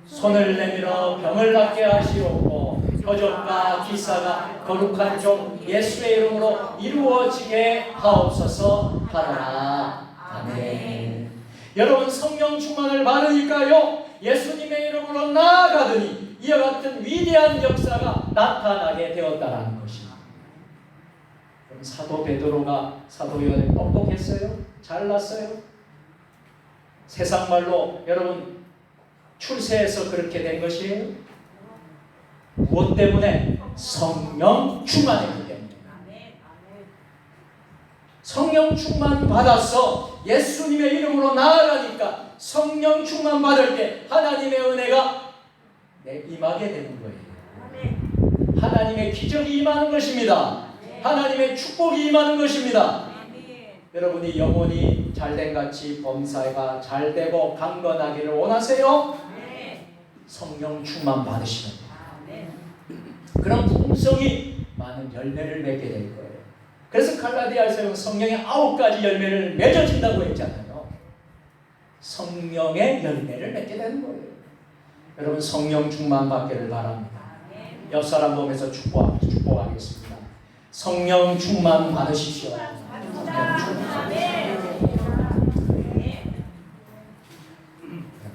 손을 내밀어 병을 낫게 하시옵고 표적과 기사가 거룩한 종 예수의 이름으로 이루어지게 하옵소서 하라. 아멘. 여러분 성령 충만을 받으니까요 예수님의 이름으로 나아가더니 이와 같은 위대한 역사가 나타나게 되었다는 것입니다. 그럼 사도 베드로가 사도 요한이 똑똑했어요? 잘났어요? 세상 말로 여러분 출세해서 그렇게 된 것이에요? 무엇 때문에? 성령 충만했기 때문에. 성령 충만 받아서 예수님의 이름으로 나아가니까 성령 충만 받을 때 하나님의 은혜가 임하게 되는 거예요. 하나님의 기적이 임하는 것입니다. 하나님의 축복이 임하는 것입니다. 여러분이 영혼이 잘된 같이 범사가 잘되고 강건하기를 원하세요? 성령 충만 받으시면 그런 풍성이 많은 열매를 맺게 될 거예요. 그래서 갈라디아에서 성령의 9가지 열매를 맺어진다고 했잖아요. 성령의 열매를 맺게 되는 거예요. 여러분 성령 충만 받기를 바랍니다. 옆 사람 보면서 축복하겠습니다. 성령 충만 받으십시오. 성령 충만.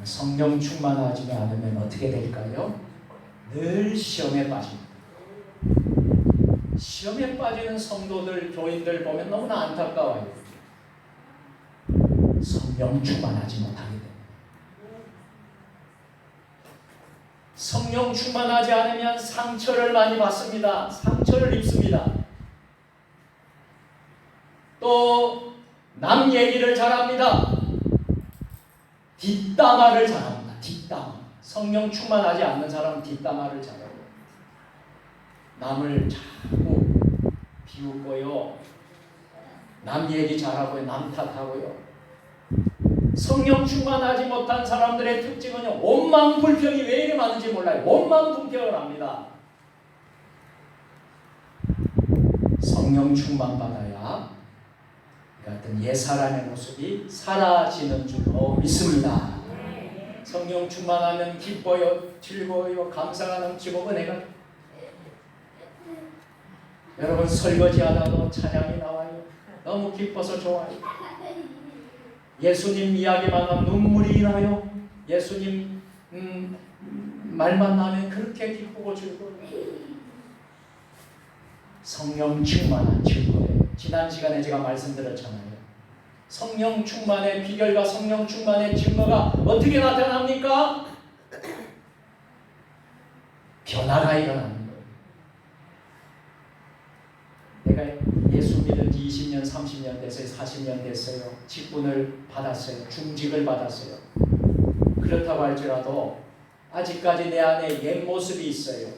성령 충만하지 않으면 어떻게 될까요? 늘 시험에 빠집니다. 시험에 빠지는 성도들, 교인들 보면 너무나 안타까워요. 성령 충만하지 못하게 됩니다. 성령 충만하지 않으면 상처를 많이 받습니다. 상처를 입습니다. 또 남 얘기를 잘합니다. 뒷담화를 잘합니다. 뒷담화. 성령 충만하지 않는 사람은 뒷담화를 잘해요. 남을 자꾸 비웃고요. 남 얘기 잘하고요. 남 탓하고요. 성령 충만하지 못한 사람들의 특징은요. 원망 불평이 왜 이리 많은지 몰라요. 원망 불평을 합니다. 성령 충만 받아야 같은 옛사람의 모습이 사라지는 줄로 믿습니다. 성령 충만하면 기뻐요, 즐거워요, 감사가 넘치고 은혜가. 여러분 설거지하다도 찬양이 나와요. 너무 기뻐서 좋아요. 예수님 이야기만 하면 눈물이 나요. 예수님 말만 나면 그렇게 기쁘고 즐거워요. 성령 충만한 즐거워요. 지난 시간에 제가 말씀드렸잖아요. 성령 충만의 비결과 성령 충만의 증거가 어떻게 나타납니까? 변화가 일어나는 거예요. 내가 예수 믿은 지 20년, 30년 됐어요. 40년 됐어요. 직분을 받았어요. 중직을 받았어요. 그렇다고 할지라도 아직까지 내 안에 옛 모습이 있어요.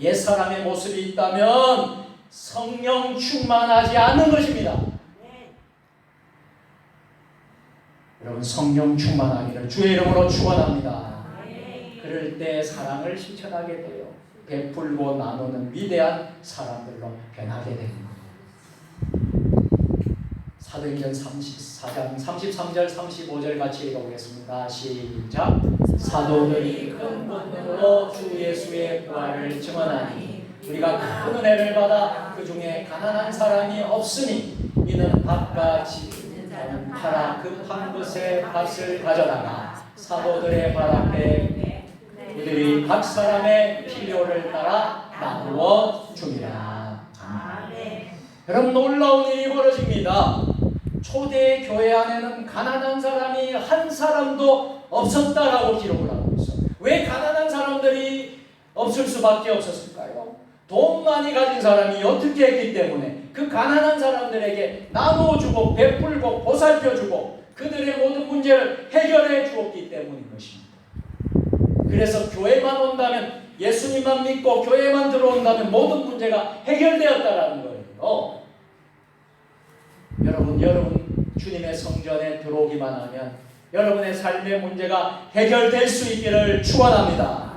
옛 사람의 모습이 있다면 성령 충만하지 않는 것입니다. 여러분 성령 충만하기를 주의 이름으로 축원합니다. 그럴 때 사랑을 실천하게 돼요. 베풀고 나누는 위대한 사람들로 변하게 됩니다. 사도행전 34장 33절 35절 같이 읽어보겠습니다. 시작. 사도들이 큰 분으로 주 예수의 부활을 증언하니 우리가 큰 은혜를 받아 그 중에 가난한 사람이 없으니 이는 밭과 집 있는 팔아 급한 것의 밭을 가져다가 사도들의 발 앞에 그들이 각 사람의 필요를 따라 나누어 줍니다. 아멘. 여러분 놀라운 일이 벌어집니다. 초대 교회 안에는 가난한 사람이 한 사람도 없었다라고 기록을 하고 있어요. 왜 가난한 사람들이 없을 수밖에 없었을까요? 돈 많이 가진 사람이 어떻게 했기 때문에 그 가난한 사람들에게 나눠주고 베풀고 보살펴주고 그들의 모든 문제를 해결해 주었기 때문인 것입니다. 그래서 교회만 온다면, 예수님만 믿고 교회만 들어온다면 모든 문제가 해결되었다라는 거예요. 여러분 주님의 성전에 들어오기만 하면 여러분의 삶의 문제가 해결될 수 있기를 축원합니다.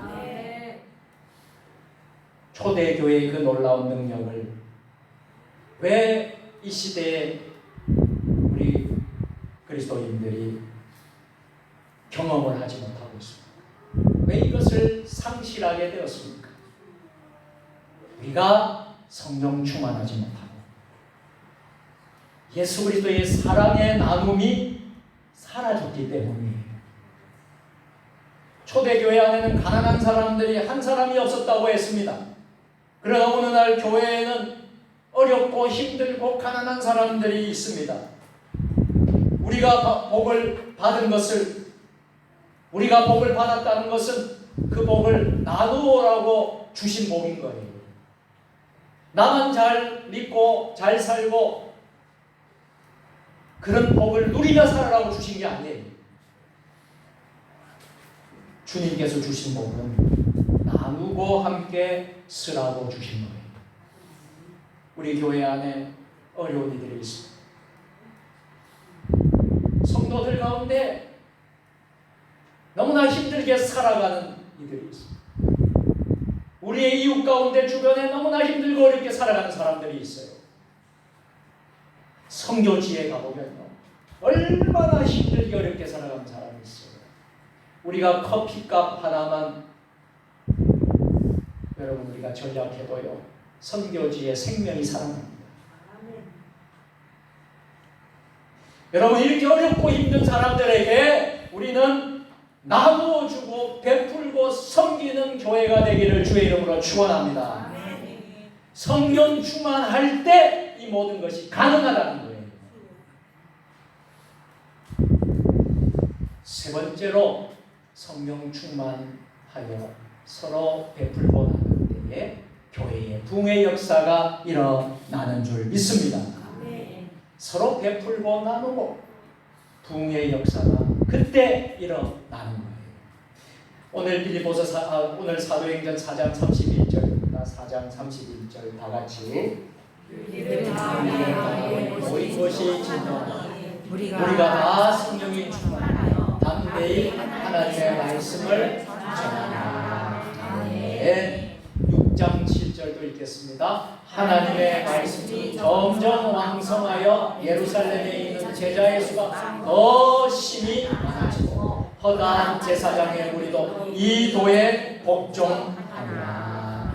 초대교회의 그 놀라운 능력을 왜 이 시대에 우리 그리스도인들이 경험을 하지 못하고 있습니까? 왜 이것을 상실하게 되었습니까? 우리가 성령 충만하지 못하고 예수 그리스도의 사랑의 나눔이 사라졌기 때문이에요. 초대교회 안에는 가난한 사람들이 한 사람이 없었다고 했습니다. 그러나 어느 날 교회에는 어렵고 힘들고 가난한 사람들이 있습니다. 우리가 복을 받은 것을, 우리가 복을 받았다는 것은 그 복을 나누라고 주신 복인 거예요. 나만 잘 믿고 잘 살고 그런 복을 누리며 살아라고 주신 게 아니에요. 주님께서 주신 복은 나누고 함께 쓰라고 주신 거예요. 우리 교회 안에 어려운 이들이 있습니다. 성도들 가운데 너무나 힘들게 살아가는 이들이 있습니다. 우리의 이웃 가운데 주변에 너무나 힘들고 어렵게 살아가는 사람들이 있어요. 선교지에 가보면요, 얼마나 힘들게 어렵게 살아가는 사람이 있어요. 우리가 커피값 하나만 여러분 우리가 전략해도요, 선교지의 생명이 살아납니다. 여러분 이렇게 어렵고 힘든 사람들에게 우리는 나누어주고 베풀고 섬기는 교회가 되기를 주의 이름으로 축원합니다. 성령 충만할 때 이 모든 것이 가능하다는 거예요. 세 번째로 성령 충만하여 서로 베풀고 나눌 때에 교회의 부흥의 역사가 일어나는 줄 믿습니다. 서로 베풀고 나누고 부흥의 역사가 그때 일어나는 거예요. 오늘 빌립보서 오늘 사도행전 4장 31절입니다. 4장 31절 다 같이 모인 것이 진정 우리가 다 성령이 충만하여 담대히 하나님의 말씀을 전하라. 아멘. 6장 7절도 읽겠습니다. 하나님의 말씀이 점점 왕성하여 예루살렘에 있는 제자의 수가 더 심히 많아지고 허다한 제사장의 무리도 이 도에 복종하니라.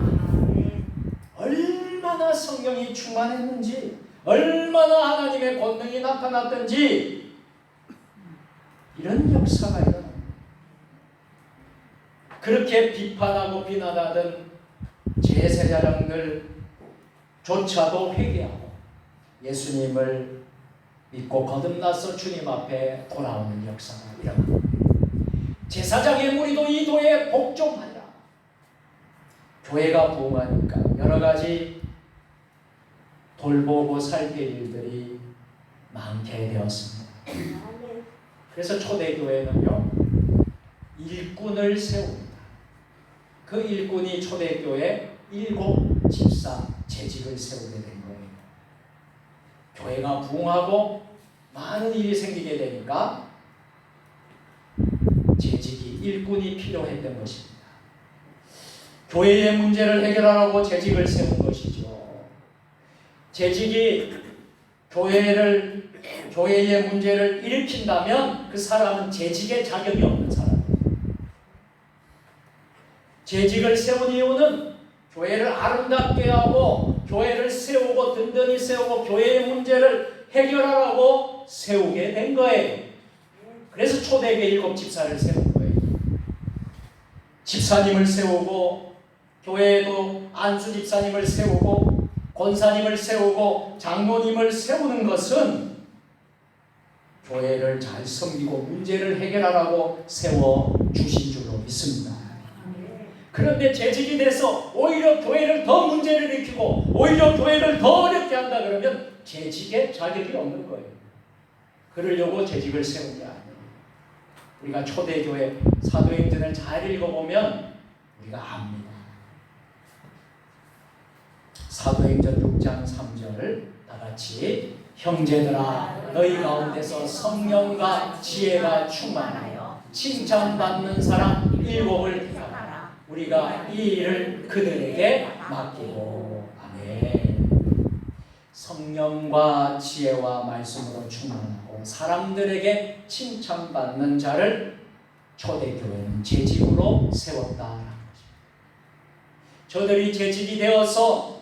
얼마나 성령이 충만했는지, 얼마나 하나님의 권능이 나타났던지 이런 역사가 일어납니다. 그렇게 비판하고 비난하던 제사장들조차도 회개하고 예수님을 믿고 거듭나서 주님 앞에 돌아오는 역사가 일어납니다. 제사장의 무리도 이 도에 복종하니라. 교회가 부흥하니까 여러 가지 돌보고 살필 일들이 많게 되었습니다. 그래서 초대교회는요, 일꾼을 세웁니다. 그 일꾼이 초대교회 7 집사 재직을 세우게 된 거예요. 교회가 부흥하고 많은 일이 생기게 되니까 재직이 일꾼이 필요했던 것입니다. 교회의 문제를 해결하라고 재직을 세운 것이죠. 재직이 교회의 문제를 일으킨다면 그 사람은 재직의 자격이 없는 사람이에요. 재직을 세운 이유는 교회를 아름답게 하고 교회를 세우고 든든히 세우고 교회의 문제를 해결하라고 세우게 된 거예요. 그래서 초대교회 7 집사를 세운 거예요. 집사님을 세우고 교회에도 안수 집사님을 세우고 권사님을 세우고 장로님을 세우는 것은 교회를 잘 섬기고 문제를 해결하라고 세워주신 줄로 믿습니다. 그런데 재직이 돼서 오히려 교회를 더 문제를 일으키고 오히려 교회를 더 어렵게 한다 그러면 재직에 자격이 없는 거예요. 그러려고 재직을 세운 게 아니에요. 우리가 초대교회 사도행전을 잘 읽어보면 우리가 압니다. 사도행전 6장 3절 다 같이 형제들아 너희 가운데서 성령과 지혜가 충만하여 칭찬받는 사람 7을 택하라. 우리가 이 일을 그들에게 맡기고. 아멘. 성령과 지혜와 말씀으로 충만하고 사람들에게 칭찬받는 자를 초대교회는 재직으로 세웠다라는 것입니다. 저들이 재직이 되어서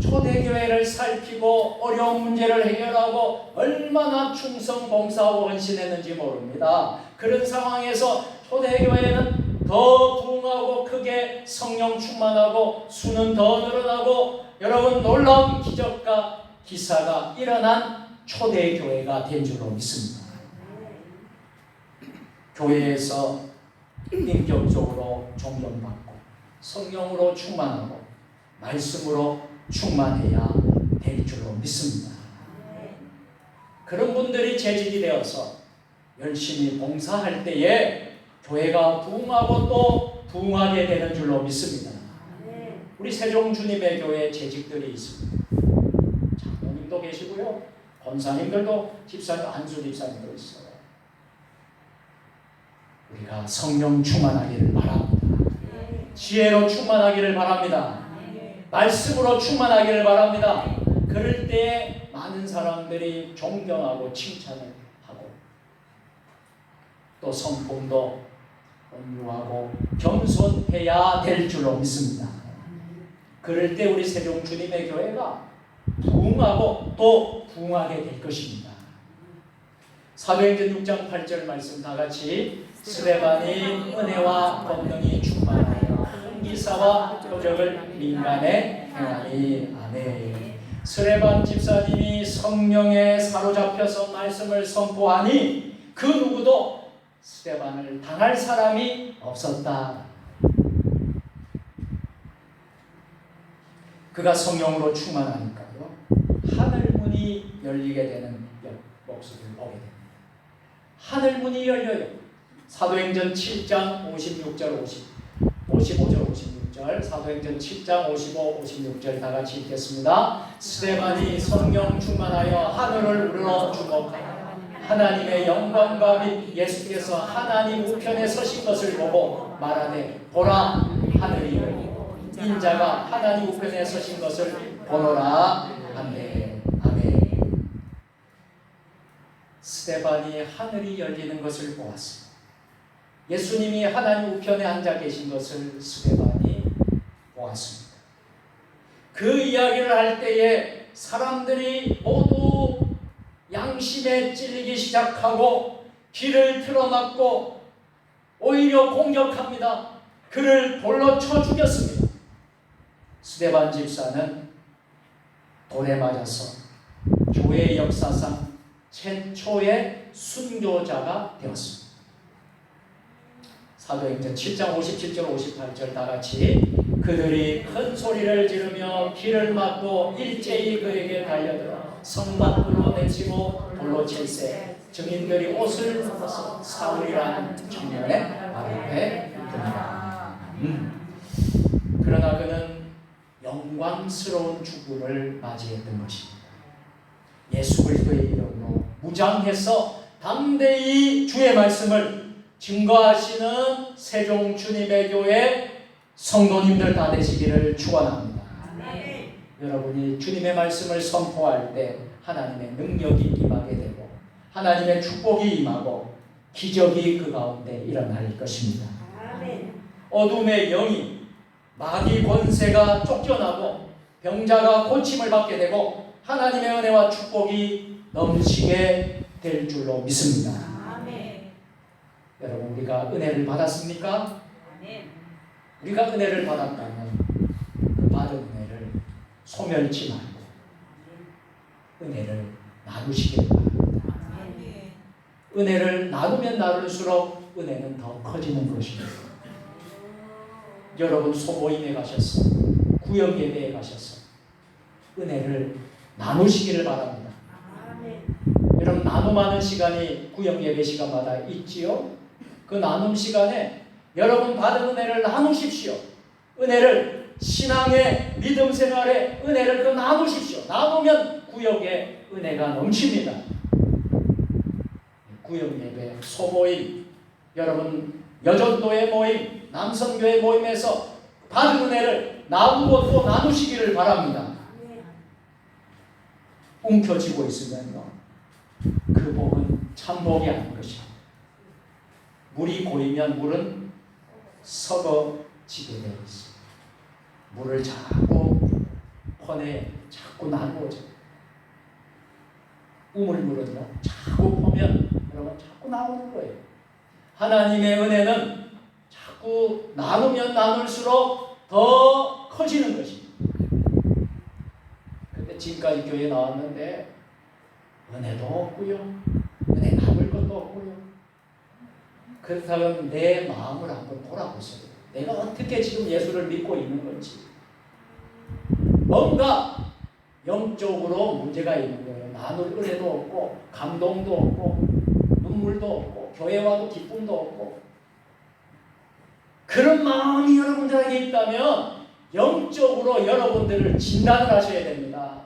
초대교회를 살피고 어려운 문제를 해결하고 얼마나 충성 봉사하고 헌신했는지 모릅니다. 그런 상황에서 초대교회는 더 부흥하고 크게 성령 충만하고 수는 더 늘어나고 여러분 놀라운 기적과 기사가 일어난 초대교회가 된 줄로 믿습니다. 교회에서 인격적으로 존경받고 성령으로 충만하고 말씀으로 충만해야 될 줄로 믿습니다. 그런 분들이 재직이 되어서 열심히 봉사할 때에 교회가 부흥하고 또 부흥하게 되는 줄로 믿습니다. 우리 세종 주님의 교회에 재직들이 있습니다. 장로님도 계시고요, 권사님들도 집사님, 안수 집사님도 있어요. 우리가 성령 충만하기를 바랍니다. 지혜로 충만하기를 바랍니다. 말씀으로 충만하기를 바랍니다. 그럴 때에 많은 사람들이 존경하고 칭찬을 하고 또 성품도 온유하고 겸손해야 될 줄로 믿습니다. 그럴 때 우리 세종 주님의 교회가 부흥하고 또 부흥하게 될 것입니다. 사도행전 6장 8절 말씀 다 같이 스데반이 은혜와 권능이 충만하여 기사와 표적을 민간에 행하니. 아멘. 스데반 집사님이 성령에 사로잡혀서 말씀을 선포하니 그 누구도 스데반을 당할 사람이 없었다. 그가 성령으로 충만하니까요, 하늘 문이 열리게 되는 모습을 보게 됩니다. 하늘 문이 열려요. 사도행전 7장 56절 55절 56절 사도행전 7장 55, 56절 다 같이 읽겠습니다. 스데반이 성령 충만하여 하늘을 우러러 주목하여 하나님의 영광과 및 예수께서 하나님 우편에 서신 것을 보고 말하되 보라 하늘이 열리고 인자가 하나님 우편에 서신 것을 보노라 하네. 아멘. 스데반이 하늘이 열리는 것을 보았습니다. 예수님이 하나님 우편에 앉아 계신 것을 스데반이 보았습니다. 그 이야기를 할 때에 사람들이 모두 양심에 찔리기 시작하고 길을 틀어막고 오히려 공격합니다. 그를 돌로 쳐 죽였습니다. 스데반 집사는 돌에 맞아서 교회 역사상 최초의 순교자가 되었습니다. 사도행전 7장 57절 58절 다 같이 그들이 큰 소리를 지르며 길을 막고 일제히 그에게 달려들어 성 밖으로 내치고 돌로 칠세 증인들이 옷을 벗어 사울이라는 청년의 앞에 듭니다. 그러나 그는 영광스러운 죽음을 맞이했던 것입니다. 예수 그리스도의 이름으로 무장해서 담대히 주의 말씀을 증거하시는 세종 주님의 교회 성도님들 다 되시기를 축원합니다. 여러분이 주님의 말씀을 선포할 때 하나님의 능력이 임하게 되고 하나님의 축복이 임하고 기적이 그 가운데 일어날 것입니다. 어둠의 영이 마귀 권세가 쫓겨나고 병자가 고침을 받게 되고 하나님의 은혜와 축복이 넘치게 될 줄로 믿습니다. 여러분 우리가 은혜를 받았습니까? 우리가 은혜를 받았다면 그 받은 은혜를 소멸치 말고 은혜를 나누시길 바랍니다. 은혜를 나누면 나눌수록 은혜는 더 커지는 것입니다. 여러분 소모임에 가셔서 구역 예배에 가셔서 은혜를 나누시기를 바랍니다. 여러분 나눔하는 시간이 구역 예배 시간마다 있지요. 그 나눔 시간에 여러분 받은 은혜를 나누십시오. 은혜를 신앙의 믿음 생활의 은혜를 그 나누십시오. 나누면 구역에 은혜가 넘칩니다. 구역 예배, 소모임, 여러분 여전도의 모임, 남성교회 모임에서 받은 은혜를 나누고 또 나누시기를 바랍니다. 움켜쥐고 있으면요, 그 복은 참복이 아닌 것입니다. 물이 고이면 물은 썩어지게 되어 있습니다. 물을 자꾸 퍼내, 자꾸 나누어져. 우물물은요, 자꾸 퍼면 여러분 자꾸 나오는 거예요. 하나님의 은혜는 자꾸 나누면 나눌수록 더 커지는 것입니다. 그때 지금까지 교회에 나왔는데 은혜도 없고요, 은혜 나눌 것도 없고요. 그렇다면 내 마음을 한번 돌아보세요. 내가 어떻게 지금 예수를 믿고 있는 건지. 뭔가 영적으로 문제가 있는 거예요. 나눌 은혜도 없고 감동도 없고 눈물도 없고 교회와도 기쁨도 없고. 그런 마음이 여러분들에게 있다면 영적으로 여러분들을 진단을 하셔야 됩니다.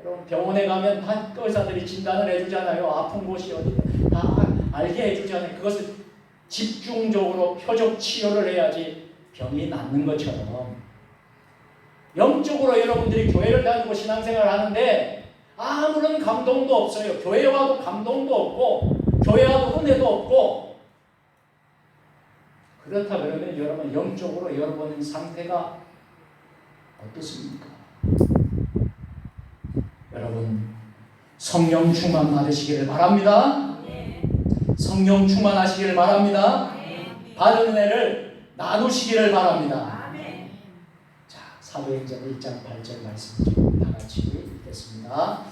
여러분 병원에 가면 다 의사들이 진단을 해주잖아요. 아픈 곳이 어디든 다 알게 해주잖아요. 그것을 집중적으로 표적 치료를 해야지 병이 낫는 것처럼 영적으로 여러분들이 교회를 다니고 신앙생활을 하는데 아무런 감동도 없어요. 교회 와도 감동도 없고 교회 와도 은혜도 없고. 그렇다 그러면 여러분 영적으로 여러분 상태가 어떻습니까? 여러분 성령 충만 받으시기를 바랍니다. 성령 충만하시기를 바랍니다. 받은 은혜를 나누시기를 바랍니다. 자, 사도행전 1장 8절 말씀 좀 다 같이 읽겠습니다.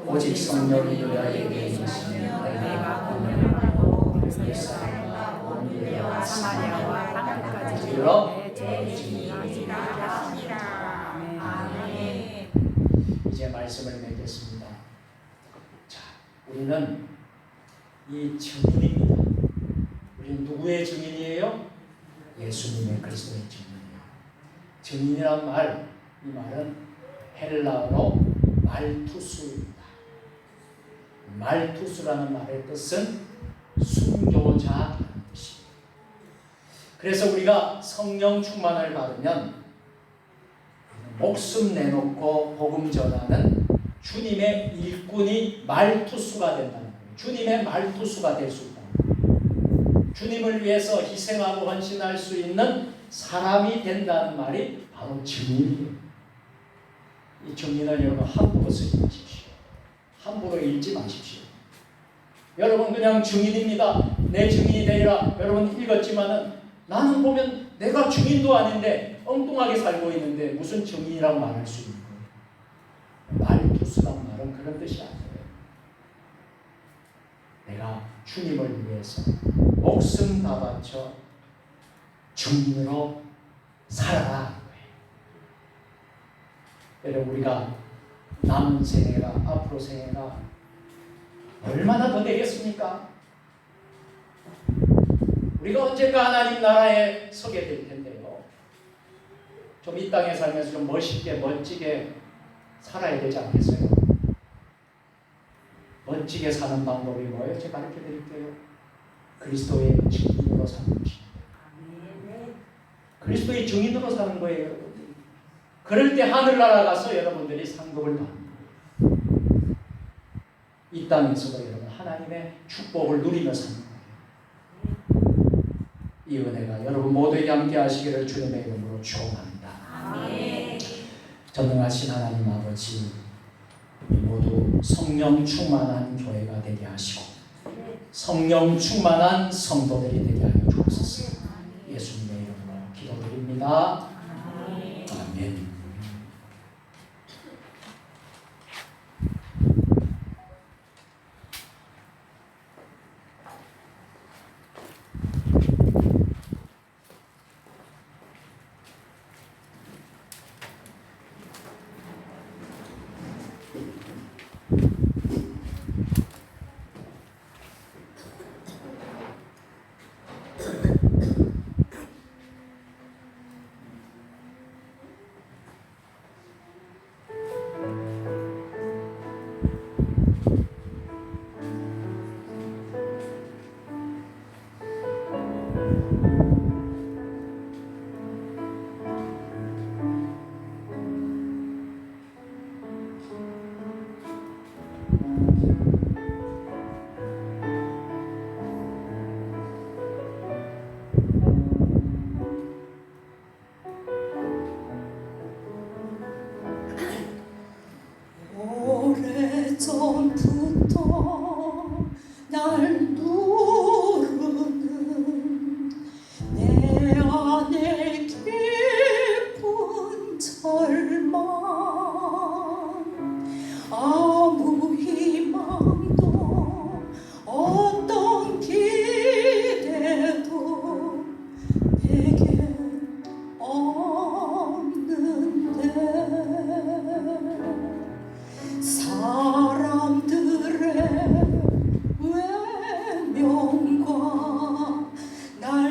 오직 성령이 너희에게 있으시면 내가 공명하고 예루살렘과 온 유대와 사마리아와 땅끝까지 들어 제 증인이라 하시니라. 아멘. 이제 말씀을 맺겠습니다. 자, 우리는 이 증인입니다. 우리는 누구의 증인이에요? 예수님의 그리스도의 증인이에요. 증인이란 말, 이 말은 헬라어로 말투수입니다. 말투수라는 말의 뜻은 순교자라는 뜻입니다. 그래서 우리가 성령 충만을 받으면 목숨 내놓고 복음 전하는 주님의 일꾼이 말투수가 된다는 거예요. 주님의 말투수가 될 수 있다. 주님을 위해서 희생하고 헌신할 수 있는 사람이 된다는 말이 바로 증인이에요. 이 증인을 여러분 함부로 쓰지 마십시오. 함부로 읽지 마십시오. 여러분 그냥 증인입니다. 내 증인이 되리라. 여러분 읽었지만은 나는 보면 내가 증인도 아닌데 엉뚱하게 살고 있는데 무슨 증인이라고 말할 수 있는 거예요. 말투수란 말은 그런 뜻이 아니에요. 내가 주님을 위해서 목숨 다 바쳐 증인으로 살아라. 여러분 우리가 남은 생애가 앞으로 생애가 얼마나 더 되겠습니까? 우리가 언젠가 하나님 나라에 서게 될 텐데요. 좀 이 땅에 살면서 좀 멋있게 멋지게 살아야 되지 않겠어요? 멋지게 사는 방법이 뭐예요? 제가 가르쳐 드릴게요. 그리스도의 증인으로 사는 것입니다. 그리스도의 증인으로 사는 거예요, 여러분. 그럴 때 하늘나라 가서 여러분들이 상급을 받는 거예요. 이 땅에서도 여러분 하나님의 축복을 누리며 사는 거예요. 이 은혜가 여러분 모두에게 함께 하시기를 주님의 이름으로 축원합니다. 아멘. 전능하신 하나님 아버지, 모두 성령 충만한 교회가 되게 하시고 성령 충만한 성도들이 되게 하여 주옵소서. 예수님의 이름으로 기도드립니다. 아멘.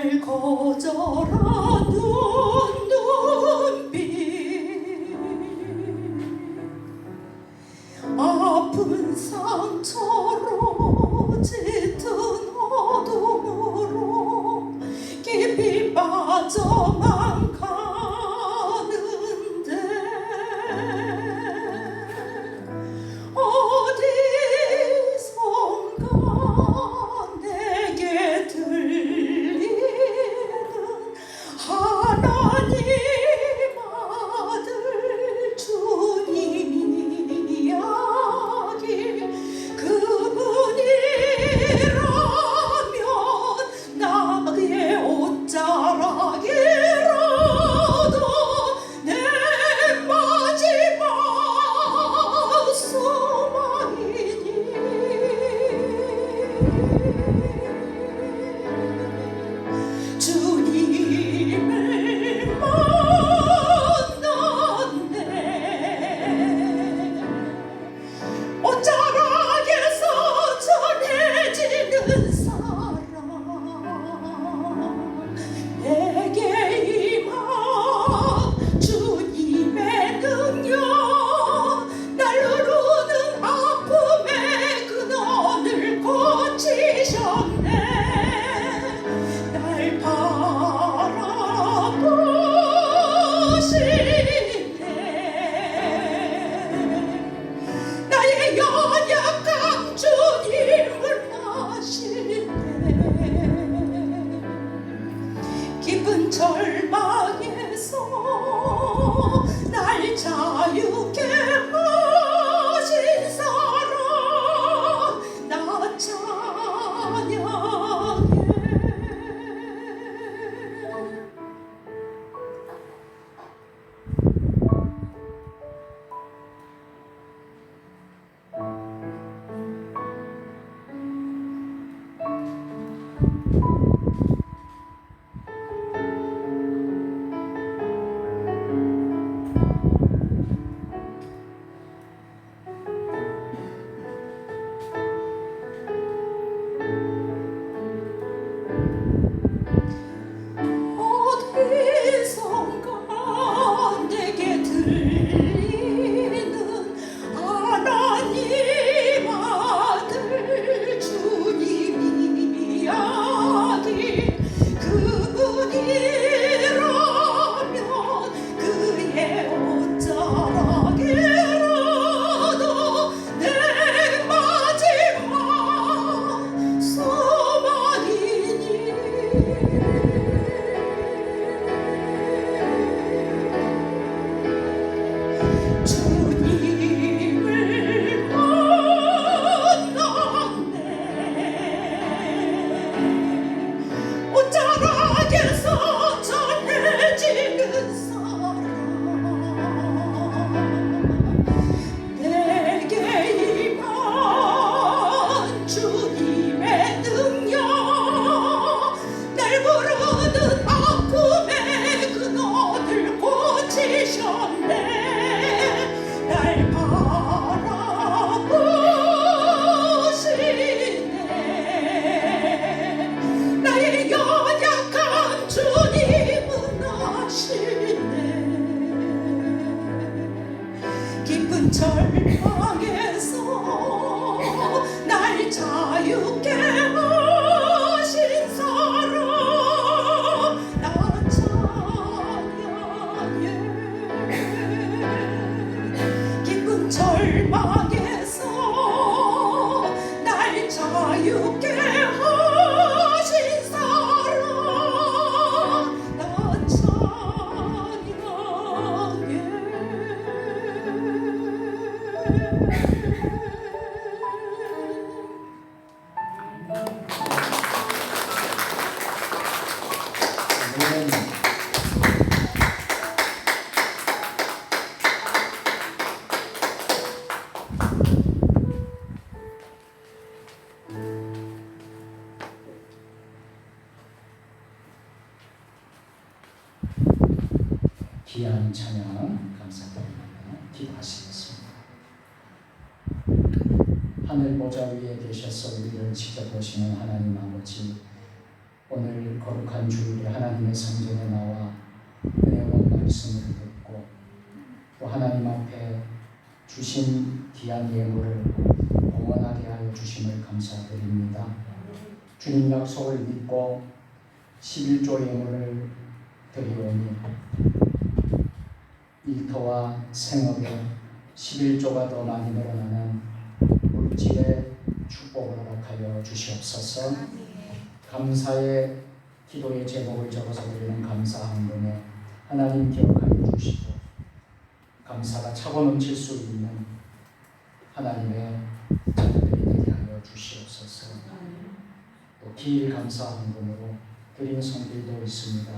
날 거절한 눈빛 아픈 상처로 짙은 어둠으로 깊이 빠져만 가는데 어디선가 내게 들리는 하나님 아들 주님 이야기 그분이라면 나의 옷자락이라도 내 마지막 소망이니 주님을 만났네 옷자락에서 전해지는 사랑 내게 임한 주님의 능력 날 누르는 아픔의 근원을 고치셨네 날 바라보시네 나의 연약한 주님을 아시네 깊은 절망에서 날 자유케 하신 사랑 나 찬양해 어디선가 내게 들리는 하나님 아들 주님 이야기 그분이라면 그의 옷자락이라도 내 마지막 소망이니 주님을 만났네 옷자락에서 전해지는 사랑 내게 임한 주님의 능력 날 부르는 아픔의 근원을 고치셨네 날 바라보시네 나의 연약한 주님은 아시네 깊은 절망에서 날 자유케 하신 사랑 나 찬양해 깊은 절망에서 날 자유케 하신 사랑 나 귀한 찬양 감사드립니다. 기도하시겠습니다. 하늘 보좌 위에 계셔서 우리를 지켜보시는 하나님 아버지, 오늘 거룩한 주일에 하나님의 성전에 나와 은혜로운 말씀을 듣고 또 하나님 앞에 주신 귀한 예물을 봉헌하게 하여 주심을 감사드립니다. 주님 약속을 믿고 11조 예물을 드리오니 일터와 생업에 11조가 더 많이 늘어나는 물질의 축복을 허락하여 주시옵소서. 감사의 기도의 제목을 적어서 드리는 감사한금에 하나님 기억하여 주시고 감사가 차고 넘칠 수 있는 하나님의 자녀들이 되게 하여 주시옵소서. 또 기일 감사한금으로 드리는 손길도 있습니다.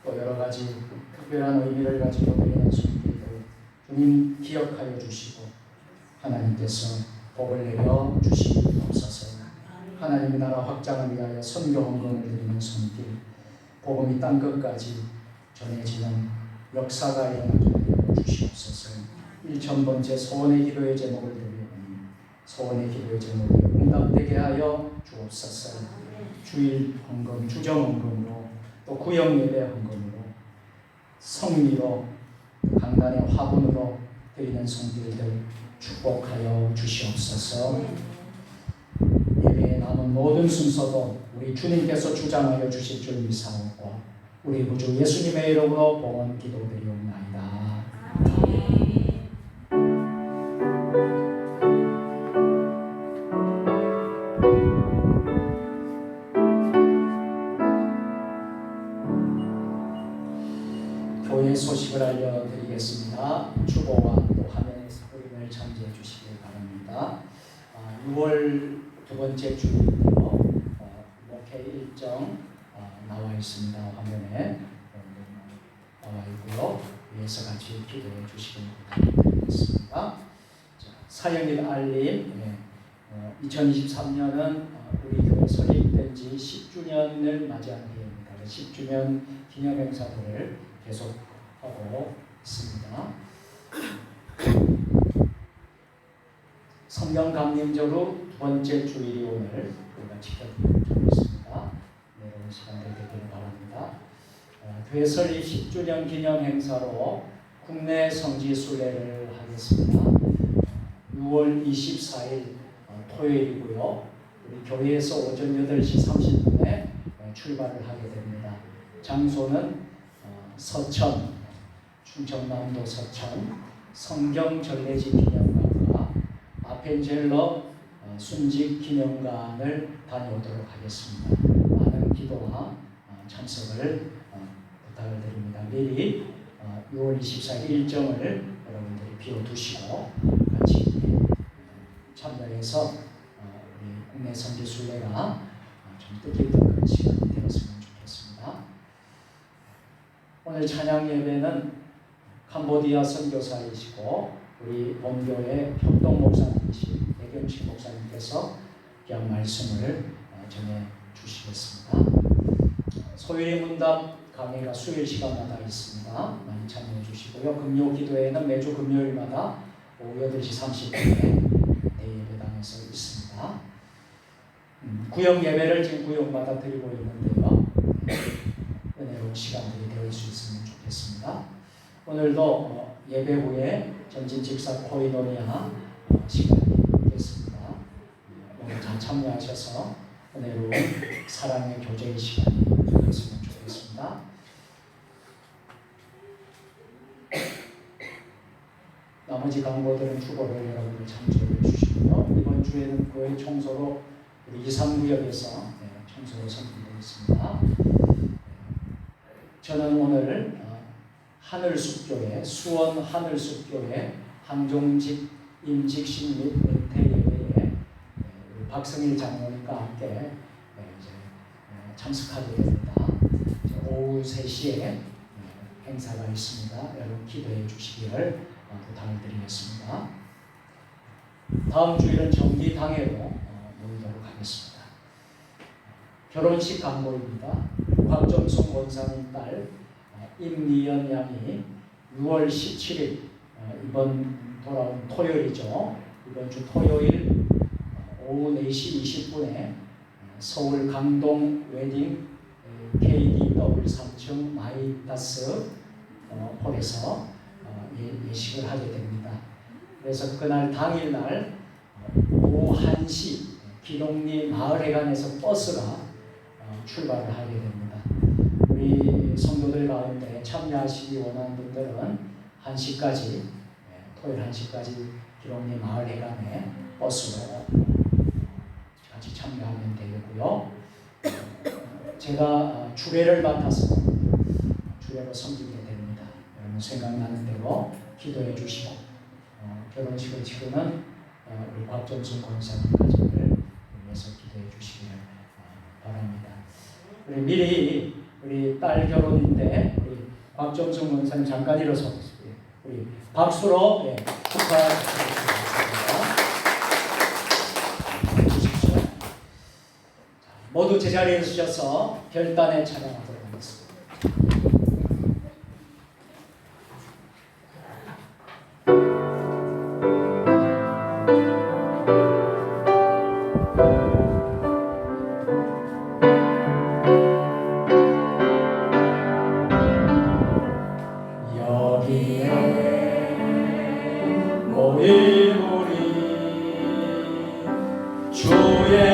또 여러 가지 특별한 의미를 가지고 드리는 손길들 주님 기억하여 주시고 하나님께서 복을 내려 주시옵소서. 하나님의 나라 확장을 위하여 선교 헌금을 드리는 손길, 복음이 땅 끝까지 전해지는 역사가 일어나게 하여 주시옵소서. 1000번째 소원의 기도의 제목을 드리오니 소원의 기도의 제목이 응답되게 하여 주옵소서. 주일 헌금, 주정 헌금으로 또 구역 예배 헌금으로 성미로 강단의 화분으로 드리는 손길들 축복하여 주시옵소서. 예배에 남은 모든 순서도 우리 주님께서 주장하여 주실 줄 믿사옵고 우리 구주 예수님의 이름으로 봉헌 기도드리옵나이다. 교회 소식을 알려드리겠습니다. 주보와 또 화면에 스크린을 참조해 주시길 바랍니다. 6월 두 번째 주일인데요. 목회 일정 나와 있습니다. 화면에 나와 있고요. 위에서 같이 기도해 주시길 부탁드리겠습니다. 사역일 알림. 2023년은 우리 교회 설립된 지 10주년을 맞이한 해입니다. 10주년 기념 행사들을 계속하고 있습니다. 성경 강림절로 두 번째 주일이 오늘 우리가 지켜드리고 있습니다. 내려온 시간들 되기를 바랍니다. 교회 설립 10주년 기념 행사로 국내 성지 순례를 하겠습니다. 6월 24일 토요일이고요. 우리 교회에서 오전 8시 30분에 출발을 하게 됩니다. 장소는 서천, 충청남도 서천 성경전례지 기념관과 아펜젤러 순직 기념관을 다녀오도록 하겠습니다. 많은 기도와 참석을 부탁을 드립니다. 미리 6월 24일 일정을 여러분들이 비워두시고 같이 참여해서 우리 국내 선지 순례가 좀 뜻깊은 시간이 되었으면 좋겠습니다. 오늘 찬양 예배는 캄보디아 선교사이시고 우리 본교의 협동 목사님이신 백영식 목사님께서 귀한 말씀을 전해 주시겠습니다. 소일의 문답 강의가 수요일 시간마다 있습니다. 많이 참여해 주시고요. 금요 기도회는 매주 금요일마다 오후 8시 30분에 대예배당에서 있습니다. 구역 예배를 지금 구역마다 드리고 있는데요. 은혜로운 시간들이 될 수 있으면 좋겠습니다. 오늘도 예배 후에 전진 직사 코이노니아 시간이 있겠습니다. 오늘 잘 참여하셔서 은혜로운 사랑의 교제의 시간이 되었으면 좋겠습니다. 나머지 광고들은 주보를 여러분들 참조해 주시고요. 이번 주에는 교회 청소로 우리 이산구역에서 청소를 선포되어 있습니다. 저는 오늘 하늘숲교회 수원 하늘숲교회 항종직 임직신 및 은퇴 예배에 우리 박성일 장로님과 함께 참석하게 됩니다. 오후 3시에 행사가 있습니다. 여러분 기도해 주시기를 부탁을 드리겠습니다. 다음 주일은 정기당회로 모이도록 하겠습니다. 결혼식 광고입니다. 곽정송 권사님 딸 임미연 양이 6월 17일 이번 돌아온 토요일이죠. 이번 주 토요일 오후 4시 20분에 서울 강동 웨딩 서울 3층 마이다스 홀에서 예식을 하게 됩니다. 그래서 그날 당일날 오후 1시 기동리 마을회관에서 버스가 출발을 하게 됩니다. 우리 성도들 가운데 참여하시기 원하는 분들은 1시까지 토요일 1시까지 기동리 마을회관에 버스로 같이 참여하면 되겠고요. 제가 주례를 맡아서 주례로 섬기게 됩니다. 여러분 생각나는 대로 기도해 주시고 결혼식을 치르는 우리 곽정순 권사님 가족을 위해서 기도해 주시기를 바랍니다. 우리 미리 우리 딸 결혼인데 우리 곽정순 권사님 잠깐 일어서 보겠습니다. 우리 박수로 축하드리겠습니다. 모두 제자리에 서셔서 별단에 찬양하도록 하겠습니다. 여기에 모인 우리 주의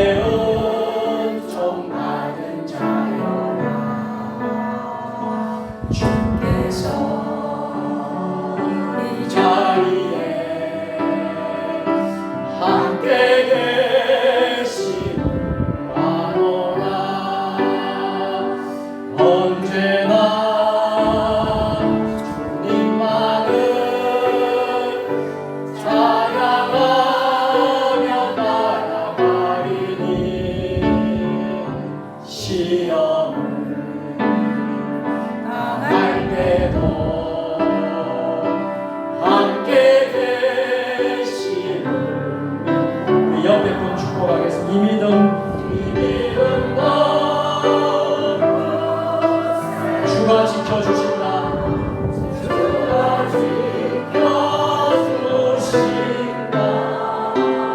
주가 지켜주신다.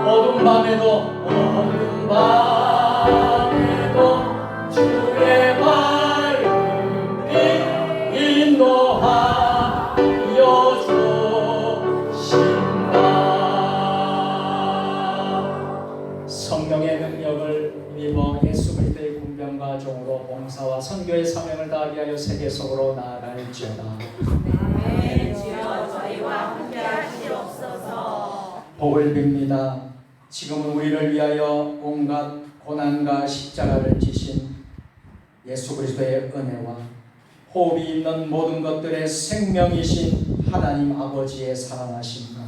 어두운 밤에도 주의 밝은 빛 인도하여 주신다. 성령의 능력을 입어 예수 그리스도의 군병과 종으로 봉사와 선교의 사명을 다하게 하여 세계 속으로 나아갈지어다. 주여 저희와 함께 하시옵소서. 복을 빕니다. 지금은 우리를 위하여 온갖 고난과 십자가를 지신 예수 그리스도의 은혜와 호흡이 있는 모든 것들의 생명이신 하나님 아버지의 사랑하심과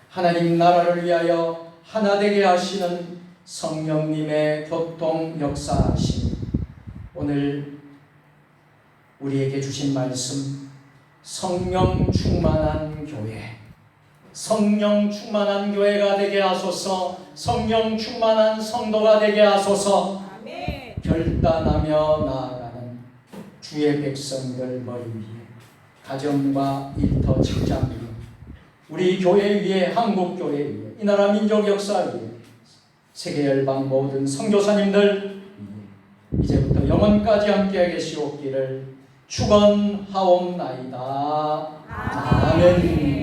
하나님 나라를 위하여 하나 되게 하시는 성령님의 교통 역사하심, 오늘 우리에게 주신 말씀, 성령 충만한 교회, 성령 충만한 교회가 되게 하소서. 성령 충만한 성도가 되게 하소서. 아멘. 결단하며 나아가는 주의 백성들 머리 위에, 가정과 일터 직장 위에, 우리 교회 위에, 한국 교회 위에, 이 나라 민족 역사 위에, 세계 열방 모든 선교사님들 위에 이제부터 영원까지 함께 계시옵기를 축원하옵나이다. 아멘. 주님